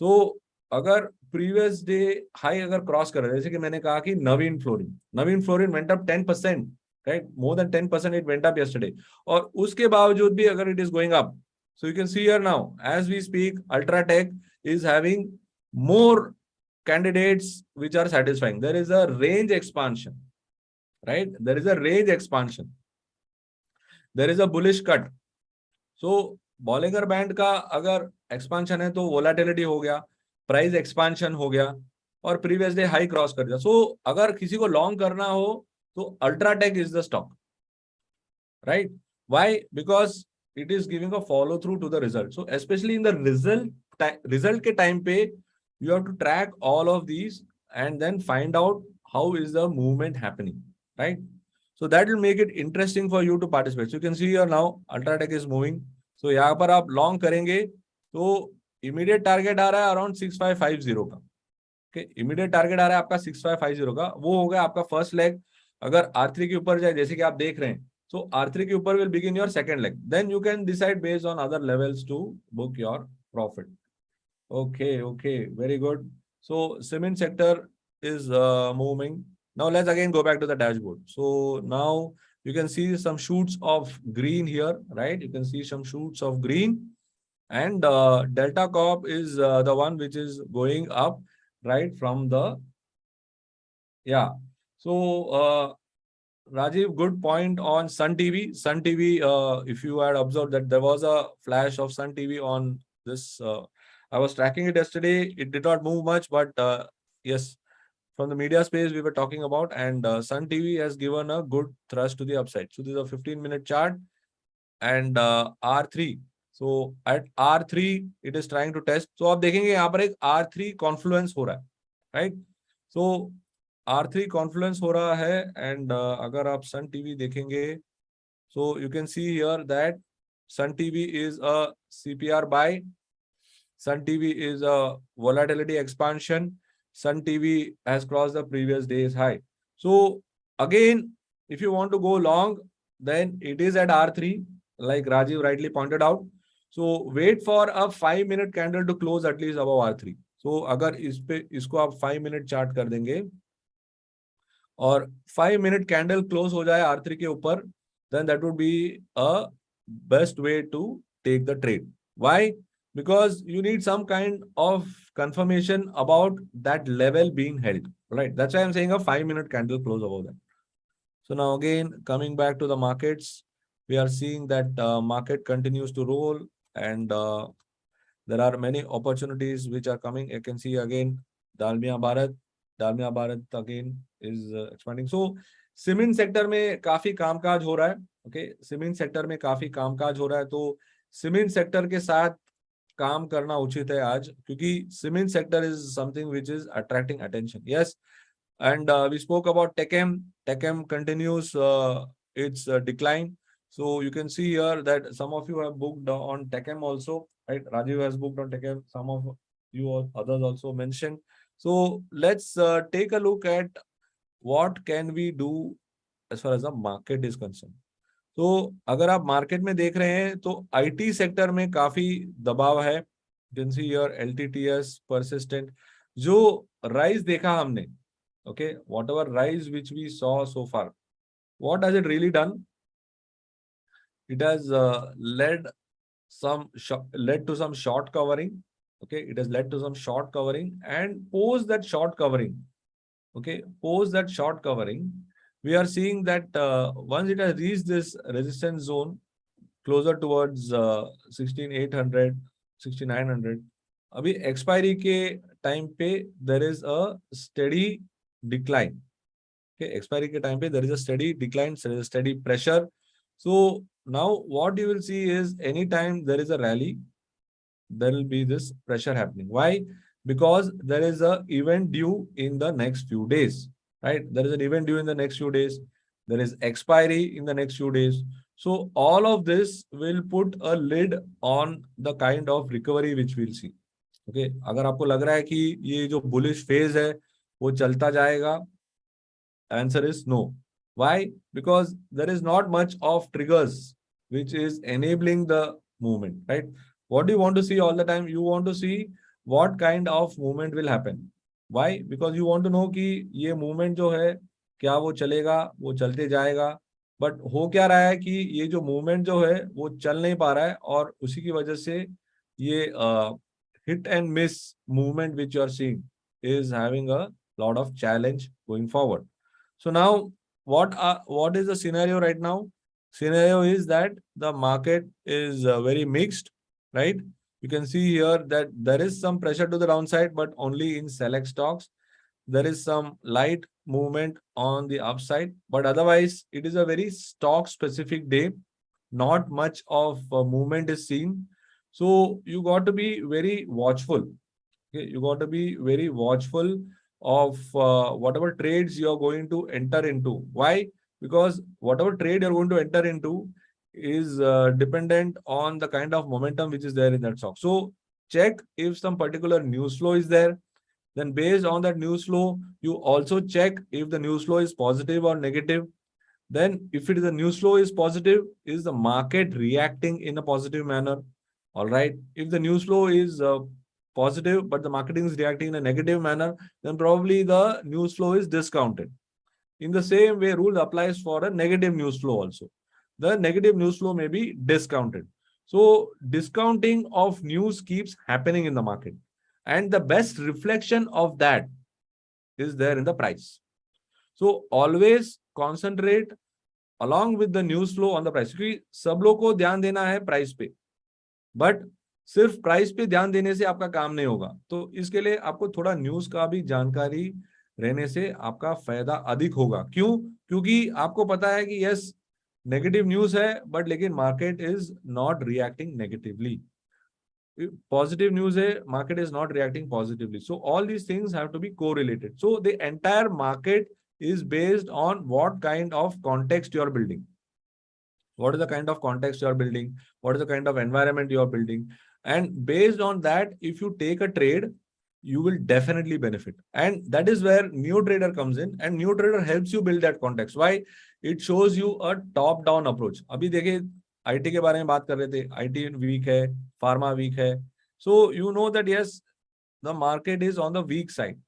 So अगर प्रीवियस डे हाई अगर क्रॉस कर रहा है, जैसे कि मैंने कहा कि Navin Fluorine went up 10%, right, more than 10% it went up yesterday, और उसके बावजूद भी अगर it is going up, so you can see here now as we speak UltraTech is having more candidates which are satisfying. There is a range expansion, right? There is a range expansion. There is a bullish cut. So Bollinger band का अगर expansion है तो volatility हो गया, price expansion हो गया, और previous day high cross कर दिया. सो अगर किसी को लॉन्ग करना हो तो UltraTech is the stock, right? Why? Because it is giving a follow through to the result. So specially in the result के टाइम पे you have to track all of these and then find out how is the movement happening, right? So that will make it interesting for you to participate. So you can see here now Ultratech is moving. So यहाँ पर आप long करेंगे तो immediate target आ रहा है around 6550 का. Okay, immediate target आ रहा है आपका 6550 का. वो हो गया आपका फर्स्ट लेग. अगर R3 के ऊपर जाए, जैसे कि आप देख रहे हैं, so R3 के ऊपर will begin your second leg. Then you can decide based on other levels to book your profit. Okay, very good. So cement sector is moving. Now let's again go back to the dashboard. So now you can see some shoots of green here, right? You can see some shoots of green, and Delta Corp is the one which is going up, right, from the, yeah. So Rajiv, good point on Sun TV. Sun TV, if you had observed that there was a flash of Sun TV on this, I was tracking it yesterday. It did not move much, but yes, from the media space we were talking about, and Sun TV has given a good thrust to the upside. So this is a 15-minute chart, and R3. So at R3 it is trying to test. So आप देखेंगे यहाँ पर एक R3 Confluence हो रहा है, right? So R3 Confluence हो रहा है, and अगर आप Sun TV देखेंगे, so you can see here that Sun TV is a CPR buy. Sun TV is a volatility expansion. Sun TV has crossed the previous day's high. So again, if you want to go long, then it is at R3, like Rajiv rightly pointed out. So wait for a 5-minute candle to close at least above R3. So अगर इसको आप 5-minute chart कर देंगे और 5-minute candle close हो जाए R3 के ऊपर, then that would be a best way to take the trade. Why? Because you need some kind of confirmation about that level being held, right? That's why I'm saying a 5-minute candle close above that. So now again, coming back to the markets, we are seeing that market continues to roll, and there are many opportunities which are coming. You can see again, Dalmia Bharat again is expanding. So cement sector में काफी कामकाज हो रहा है. Okay, cement sector में काफी कामकाज हो रहा है, तो सीमेंट सेक्टर के साथ काम करना उचित है आज, क्योंकि cement sector is something which is attracting attention. Yes, and we spoke about TechM. TechM continues its decline. So you can see here that some of you have booked on TechM also, right? Rajiv has booked on TechM. Some of you or others also mentioned. So let's take a look at what can we do as far as the market is concerned. तो अगर आप market में देख रहे हैं तो IT sector में काफी दबाव है। You can see your LTTS Persistent, जो राइज देखा हमने, okay, whatever rise which we saw so far, what has it really done? It has led to some short covering. Okay, it has led to some short covering, and post that short covering, okay, post that short covering, we are seeing that once it has reached this resistance zone closer towards 16800 6900, अभी expiry के time पे there is a steady decline. Okay, expiry ke time pe there is a steady decline, there is a steady pressure. So now what you will see is anytime there is a rally, there will be this pressure happening. Why? Because there is a event due in the next few days, right? There is an event due in the next few days. There is expiry in the next few days. So all of this will put a lid on the kind of recovery which we'll see. Okay, अगर आपको लग रहा है कि ये जो bullish phase है वो चलता जाएगा, answer is no. Why? Because there is not much of triggers which is enabling the movement, right? What do you want to see all the time? You want to see what kind of movement will happen. Why? Because you want to know कि ये movement जो है क्या वो चलेगा, वो चलते जाएगा, बट हो क्या रहा है कि ये जो मूवमेंट जो है वो चल नहीं पा रहा है, और उसी की वजह से ये hit and miss movement which you are seeing is having a lot of challenge going forward. So now what is the scenario right now? Scenario is that the market is very mixed, right? You can see here that there is some pressure to the downside, but only in select stocks. There is some light movement on the upside, but otherwise it is a very stock specific day. Not much of movement is seen. So you got to be very watchful. Okay, you got to be very watchful of whatever trades you are going to enter into. Why? Because whatever trade you're going to enter into is dependent on the kind of momentum which is there in that stock. So check if some particular news flow is there. Then based on that news flow, you also check if the news flow is positive or negative. Then if it is a news flow is positive, is the market reacting in a positive manner? All right. If the news flow is positive, but the marketing is reacting in a negative manner, then probably the news flow is discounted. In the same way, rule applies for a negative news flow also. The negative news flow may be discounted. So discounting of news keeps happening in the market. And the best reflection of that is there in the price. So always concentrate along with the news flow on the price. क्योंकि सब लोग को ध्यान देना है price पे, but सिर्फ price पे ध्यान देने से आपका काम नहीं होगा. तो इसके लिए आपको थोड़ा न्यूज का भी जानकारी रहने से आपका फायदा अधिक होगा. क्यों? क्योंकि आपको पता है कि यस नेगेटिव न्यूज है, बट लेकिन market is not reacting negatively. Positive news है, market is not reacting positively. So all these things have to be correlated. So the entire market is based on what kind of context you are building. What is the kind of context you are building? What is the kind of environment you are building? And based on that, if you take a trade, you will definitely benefit. And that is where new trader comes in, and new trader helps you build that context. Why? It shows you a top down approach. अभी देखिए IT के बारे में बात कर रहे थे, IT week है, फार्मा वीक है. So you know that yes, the market is on the weak side.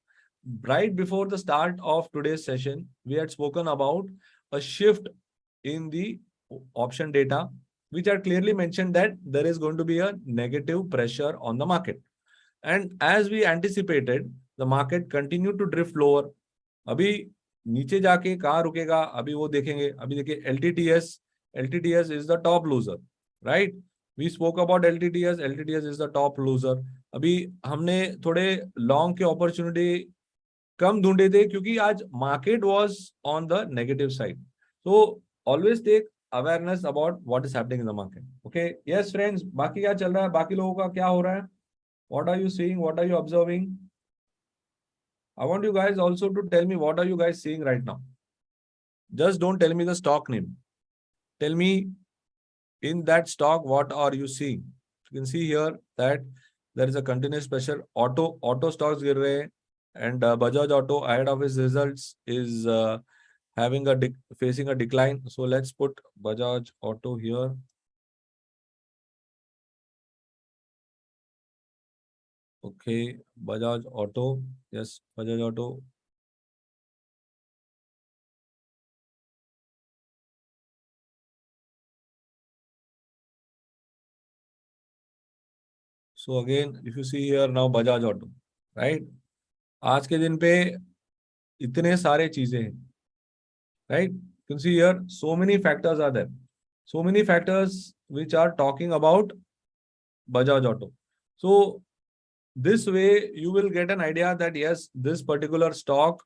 Right before the start of today's session, we had spoken about a shift in the option data, which had clearly mentioned that there is going to be a negative pressure on the market. And as we anticipated, the market continued to drift lower. अभी नीचे जाके कहाँ रुकेगा अभी वो देखेंगे. अभी देखिए LTTS is the top loser, right? We spoke about LTTS is the top loser. अभी हमने थोड़े लॉन्ग के अपॉर्चुनिटी कम ढूंढे थे क्योंकि आज market was on the negative side. So always take awareness about what is happening in the market. Okay, yes friends, बाकी क्या चल रहा है, बाकी लोगों का क्या हो रहा है? What are you seeing? What are you observing? I want you guys also to tell me what are you guys seeing right now. Just don't tell me the stock name. Tell me in that stock what are you seeing. You can see here that there is a continuous pressure. Auto stocks गिर रहे हैं, and Bajaj Auto ahead of his results is having facing a decline. So let's put Bajaj Auto here. Okay, Bajaj Auto. Yes, Bajaj Auto. So again, if you see here now Bajaj Auto, right? आज के दिन पे इतने सारे चीजें हैं, right? You can see here so many factors are there. So many factors which are talking about Bajaj Auto. So this way you will get an idea that yes, this particular stock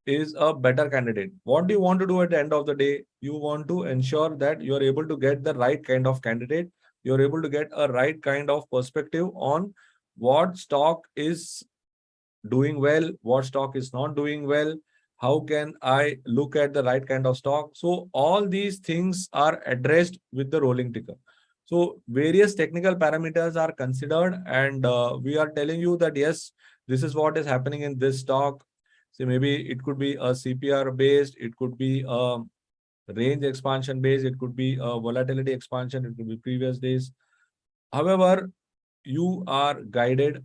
is a better candidate. What do you want to do at the end of the day? You want to ensure that you are able to get the right kind of candidate. You're able to get a right kind of perspective on what stock is doing well, what stock is not doing well, how can I look at the right kind of stock. So all these things are addressed with the rolling ticker. So various technical parameters are considered, and we are telling you that yes, this is what is happening in this stock. So maybe it could be a CPR based, it could be a range expansion based, it could be a volatility expansion, it could be previous days. However, you are guided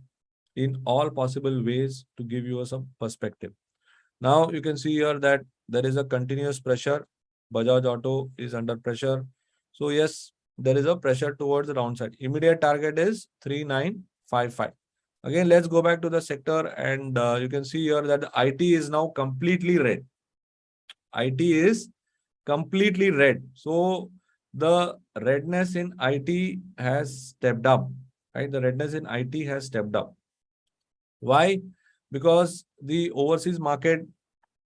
in all possible ways to give you some perspective. Now you can see here that there is a continuous pressure. Bajaj Auto is under pressure. So yes, there is a pressure towards the downside. Immediate target is 3955. Again, let's go back to the sector, and you can see here that the IT is now completely red. IT is completely red. So the redness in IT has stepped up, right? The redness in IT has stepped up. Why? Because the overseas market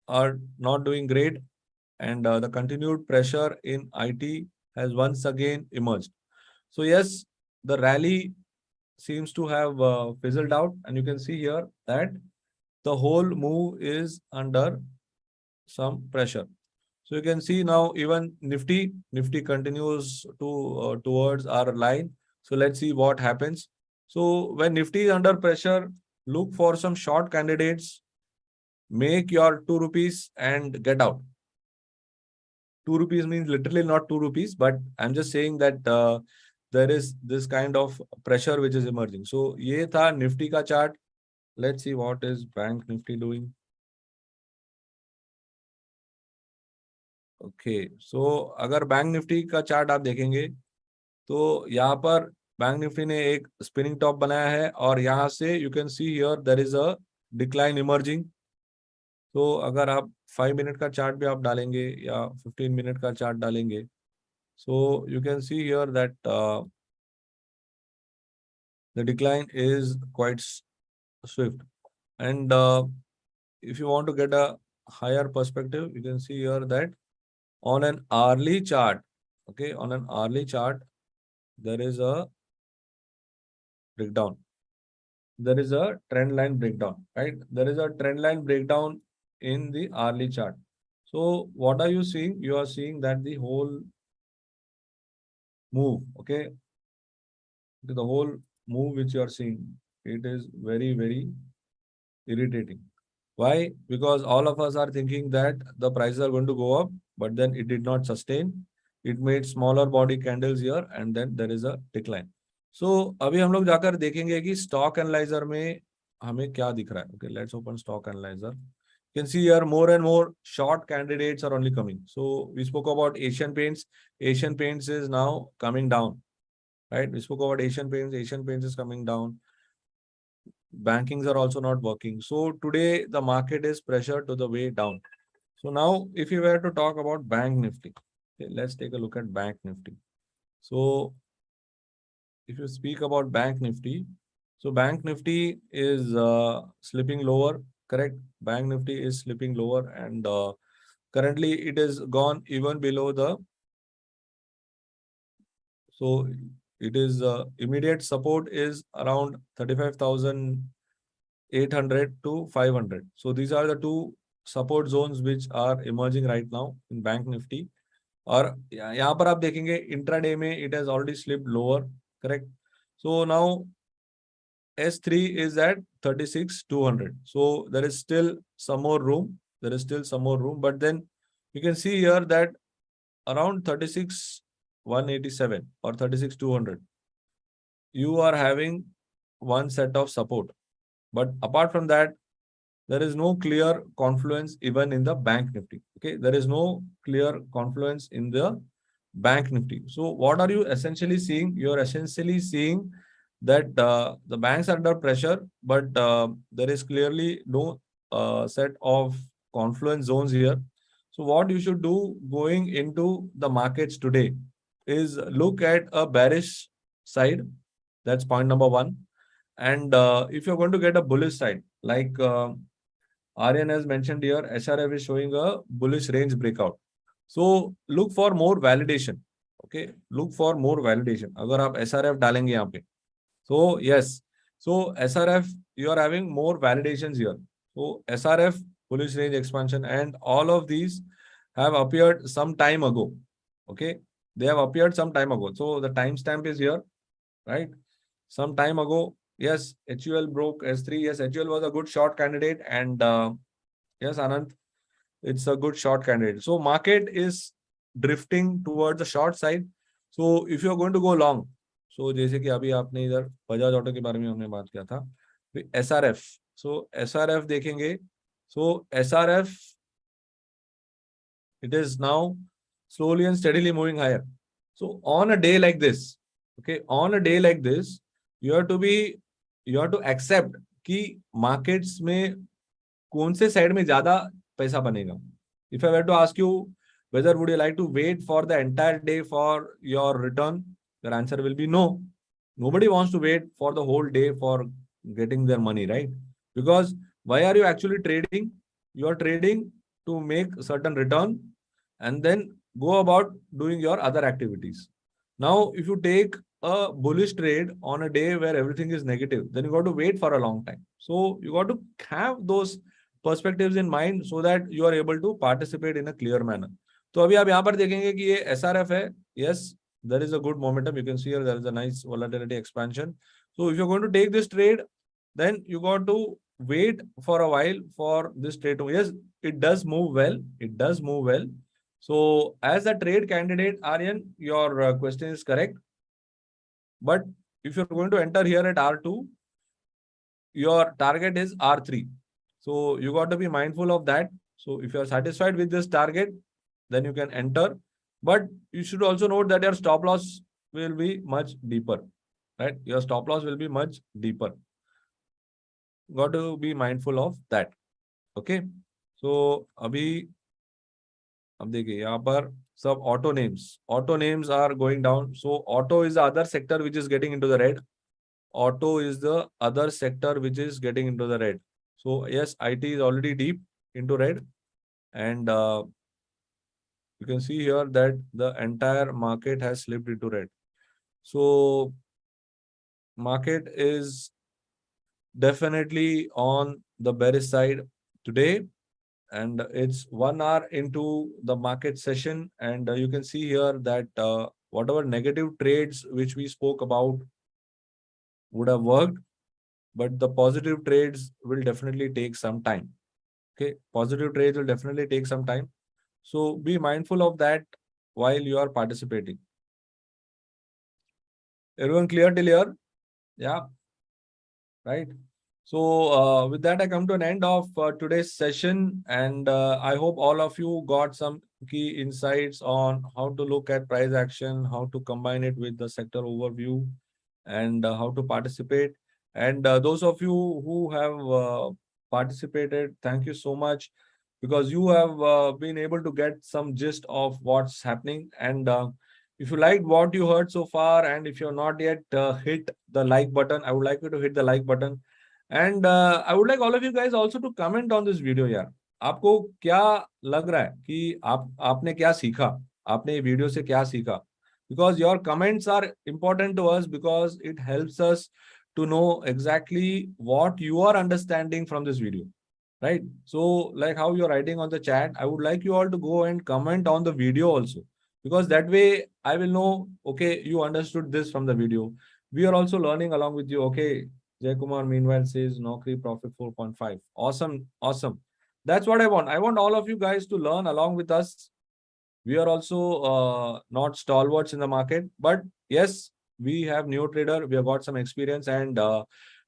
are not doing great, and the continued pressure in IT has once again emerged. So yes, the rally seems to have fizzled out, and you can see here that the whole move is under some pressure. So you can see now even Nifty continues to towards our line. So let's see what happens. So when Nifty is under pressure, look for some short candidates, make your 2 rupees and get out. 2 rupees means literally not 2 rupees, but I'm just saying that there is this kind of pressure which is emerging. So ye tha Nifty ka chart. Let's see what is Bank Nifty doing. Okay, so अगर bank Nifty का chart आप देखेंगे तो यहाँ पर bank Nifty ने एक spinning top बनाया है, और यहाँ से you can see here there is a decline emerging. तो अगर आप 5 मिनट का चार्ट भी आप डालेंगे या 15 मिनट का चार्ट डालेंगे, so you can see here that the decline is quite swift. And if you want to get a higher perspective, you can see here that on an hourly chart, okay, on an hourly chart, there is a breakdown. There is a trend line breakdown, right? There is a trend line breakdown in the hourly chart. So what are you seeing? You are seeing that the whole move, okay, the whole move which you are seeing, it is very, very irritating. Why? Because all of us are thinking that the prices are going to go up, but then it did not sustain. It made smaller body candles here, and then there is a decline. So अभी हम लोग जाकर देखेंगे कि stock analyzer में हमें क्या दिख रहा है. Okay, let's open stock analyzer. You can see here more and more short candidates are only coming. So we spoke about Asian Paints. Asian Paints is now coming down, right? We spoke about Asian Paints. Asian Paints is coming down. Bankings are also not working. So today the market is pressured to the way down. So now if you were to talk about Bank Nifty, okay, let's take a look at Bank Nifty. So if you speak about Bank Nifty, so Bank Nifty is slipping lower, correct? Bank Nifty is slipping lower, and currently it is gone even below the, so it is immediate support is around 35,800 to 500. So these are the two support zones which are emerging right now in Bank Nifty. और यहाँ पर आप देखेंगे intraday में it has already slipped lower, correct? So now S3 is at 36,200. So there is still some more room. There is still some more room, but then You can see here that around 36,187 or 36,200, you are having one set of support. But apart from that, there is no clear confluence even in the bank nifty. Okay, there is no clear confluence in the bank nifty. So what are you essentially seeing? You are essentially seeing that the banks are under pressure, but there is clearly no set of confluence zones here. So what you should do going into the markets today is look at a bearish side. That's point number one. And if you're going to get a bullish side, like Aryan has mentioned here, SRF is showing a bullish range breakout. So look for more validation. Okay, look for more validation. अगर आप SRF डालेंगे यहाँ पे, so yes, so SRF you are having more validations here. So SRF, bullish range expansion, and all of these have appeared some time ago. Okay, they have appeared some time ago. So the timestamp is here, right? Some time ago, yes, HUL broke S3. Yes, HUL was a good short candidate, and yes, Anand, it's a good short candidate. So market is drifting towards the short side. So if you're going to go long, so जैसे कि अभी आपने इधर Bajaj auto के बारे में हमने बात किया था, SRF. So SRF देखेंगे. So SRF, it is now slowly and steadily moving higher. So on a day like this, okay, on a day like this, you have to accept कि markets में कौन से साइड में ज्यादा पैसा बनेगा. If I were to ask you whether would you like to wait for the entire day for your return, your answer will be no. Nobody wants to wait for the whole day for getting their money, right? Because why are you actually trading? You are trading to make certain return and then go about doing your other activities. Now, if you take a bullish trade on a day where everything is negative, then you got to wait for a long time. So you got to have those perspectives in mind so that you are able to participate in a clear manner. तो अभी आप यहाँ पर देखेंगे कि ये SRF है. Yes, there is a good momentum. You can see here there is a nice volatility expansion. So if you're going to take this trade, then you got to wait for a while for this trade to. Yes, it does move well. It does move well. So as a trade candidate, Aryan, your question is correct. But if you're going to enter here at R2, your target is R3. So you got to be mindful of that. So if you are satisfied with this target, then you can enter. But you should also note that your stop loss will be much deeper, right? Your stop loss will be much deeper. Got to be mindful of that. Okay. So अभी अब देखिए यहाँ पर सब auto names are going down. So auto is the other sector which is getting into the red. Auto is the other sector which is getting into the red. So yes, IT is already deep into red, and you can see here that the entire market has slipped into red. So market is definitely on the bearish side today, and it's 1 hour into the market session, and you can see here that whatever negative trades which we spoke about would have worked, but the positive trades will definitely take some time. Okay, positive trades will definitely take some time. So be mindful of that while you are participating. Everyone clear till here? Yeah, right. So with that, I come to an end of today's session, and I hope all of you got some key insights on how to look at price action, how to combine it with the sector overview, and how to participate. And those of you who have participated, thank you so much, because you have been able to get some gist of what's happening. And if you liked what you heard so far, and if you're not yet hit the like button, I would like you to hit the like button. And I would like all of you guys also to comment on this video यार. आपको क्या लग रहा है कि आपने क्या सीखा, आपने ये वीडियो से क्या सीखा? Because your comments are important to us, because it helps us to know exactly what you are understanding from this video, right? So like how you're writing on the chat, I would like you all to go and comment on the video also, because that way I will know, okay, you understood this from the video. We are also learning along with you. Okay, Jay Kumar meanwhile says Naukri profit 4.5. Awesome, awesome. That's what I want. I want all of you guys to learn along with us. We are also not stalwarts in the market, but yes, we have new trader. We have got some experience, and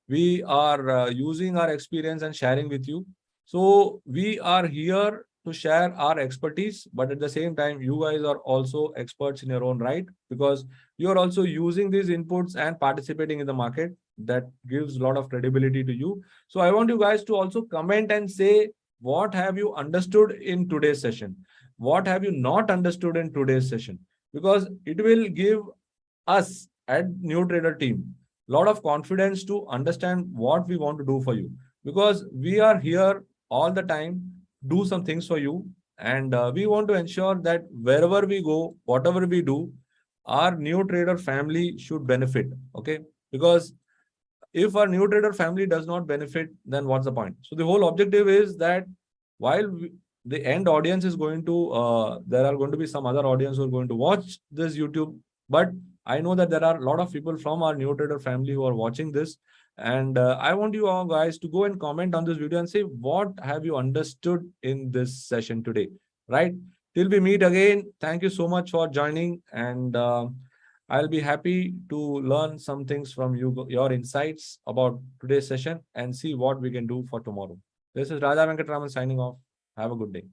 we are using our experience and sharing with you. So we are here to share our expertise, but at the same time, you guys are also experts in your own right, because you are also using these inputs and participating in the market. That gives a lot of credibility to you. So I want you guys to also comment and say, what have you understood in today's session? What have you not understood in today's session? Because it will give us at New Trader team a lot of confidence to understand what we want to do for you, because we are here all the time, do some things for you, and we want to ensure that wherever we go, whatever we do, our New Trader family should benefit. Okay, because if our New Trader family does not benefit, then what's the point? So the whole objective is that while the end audience is going to, there are going to be some other audience who are going to watch this YouTube, but I know that there are a lot of people from our New Trader family who are watching this. And I want you all guys to go and comment on this video and say, what have you understood in this session today? Right? Till we meet again, thank you so much for joining. And I'll be happy to learn some things from you, your insights about today's session, and see what we can do for tomorrow. This is Raja Venkatraman signing off. Have a good day.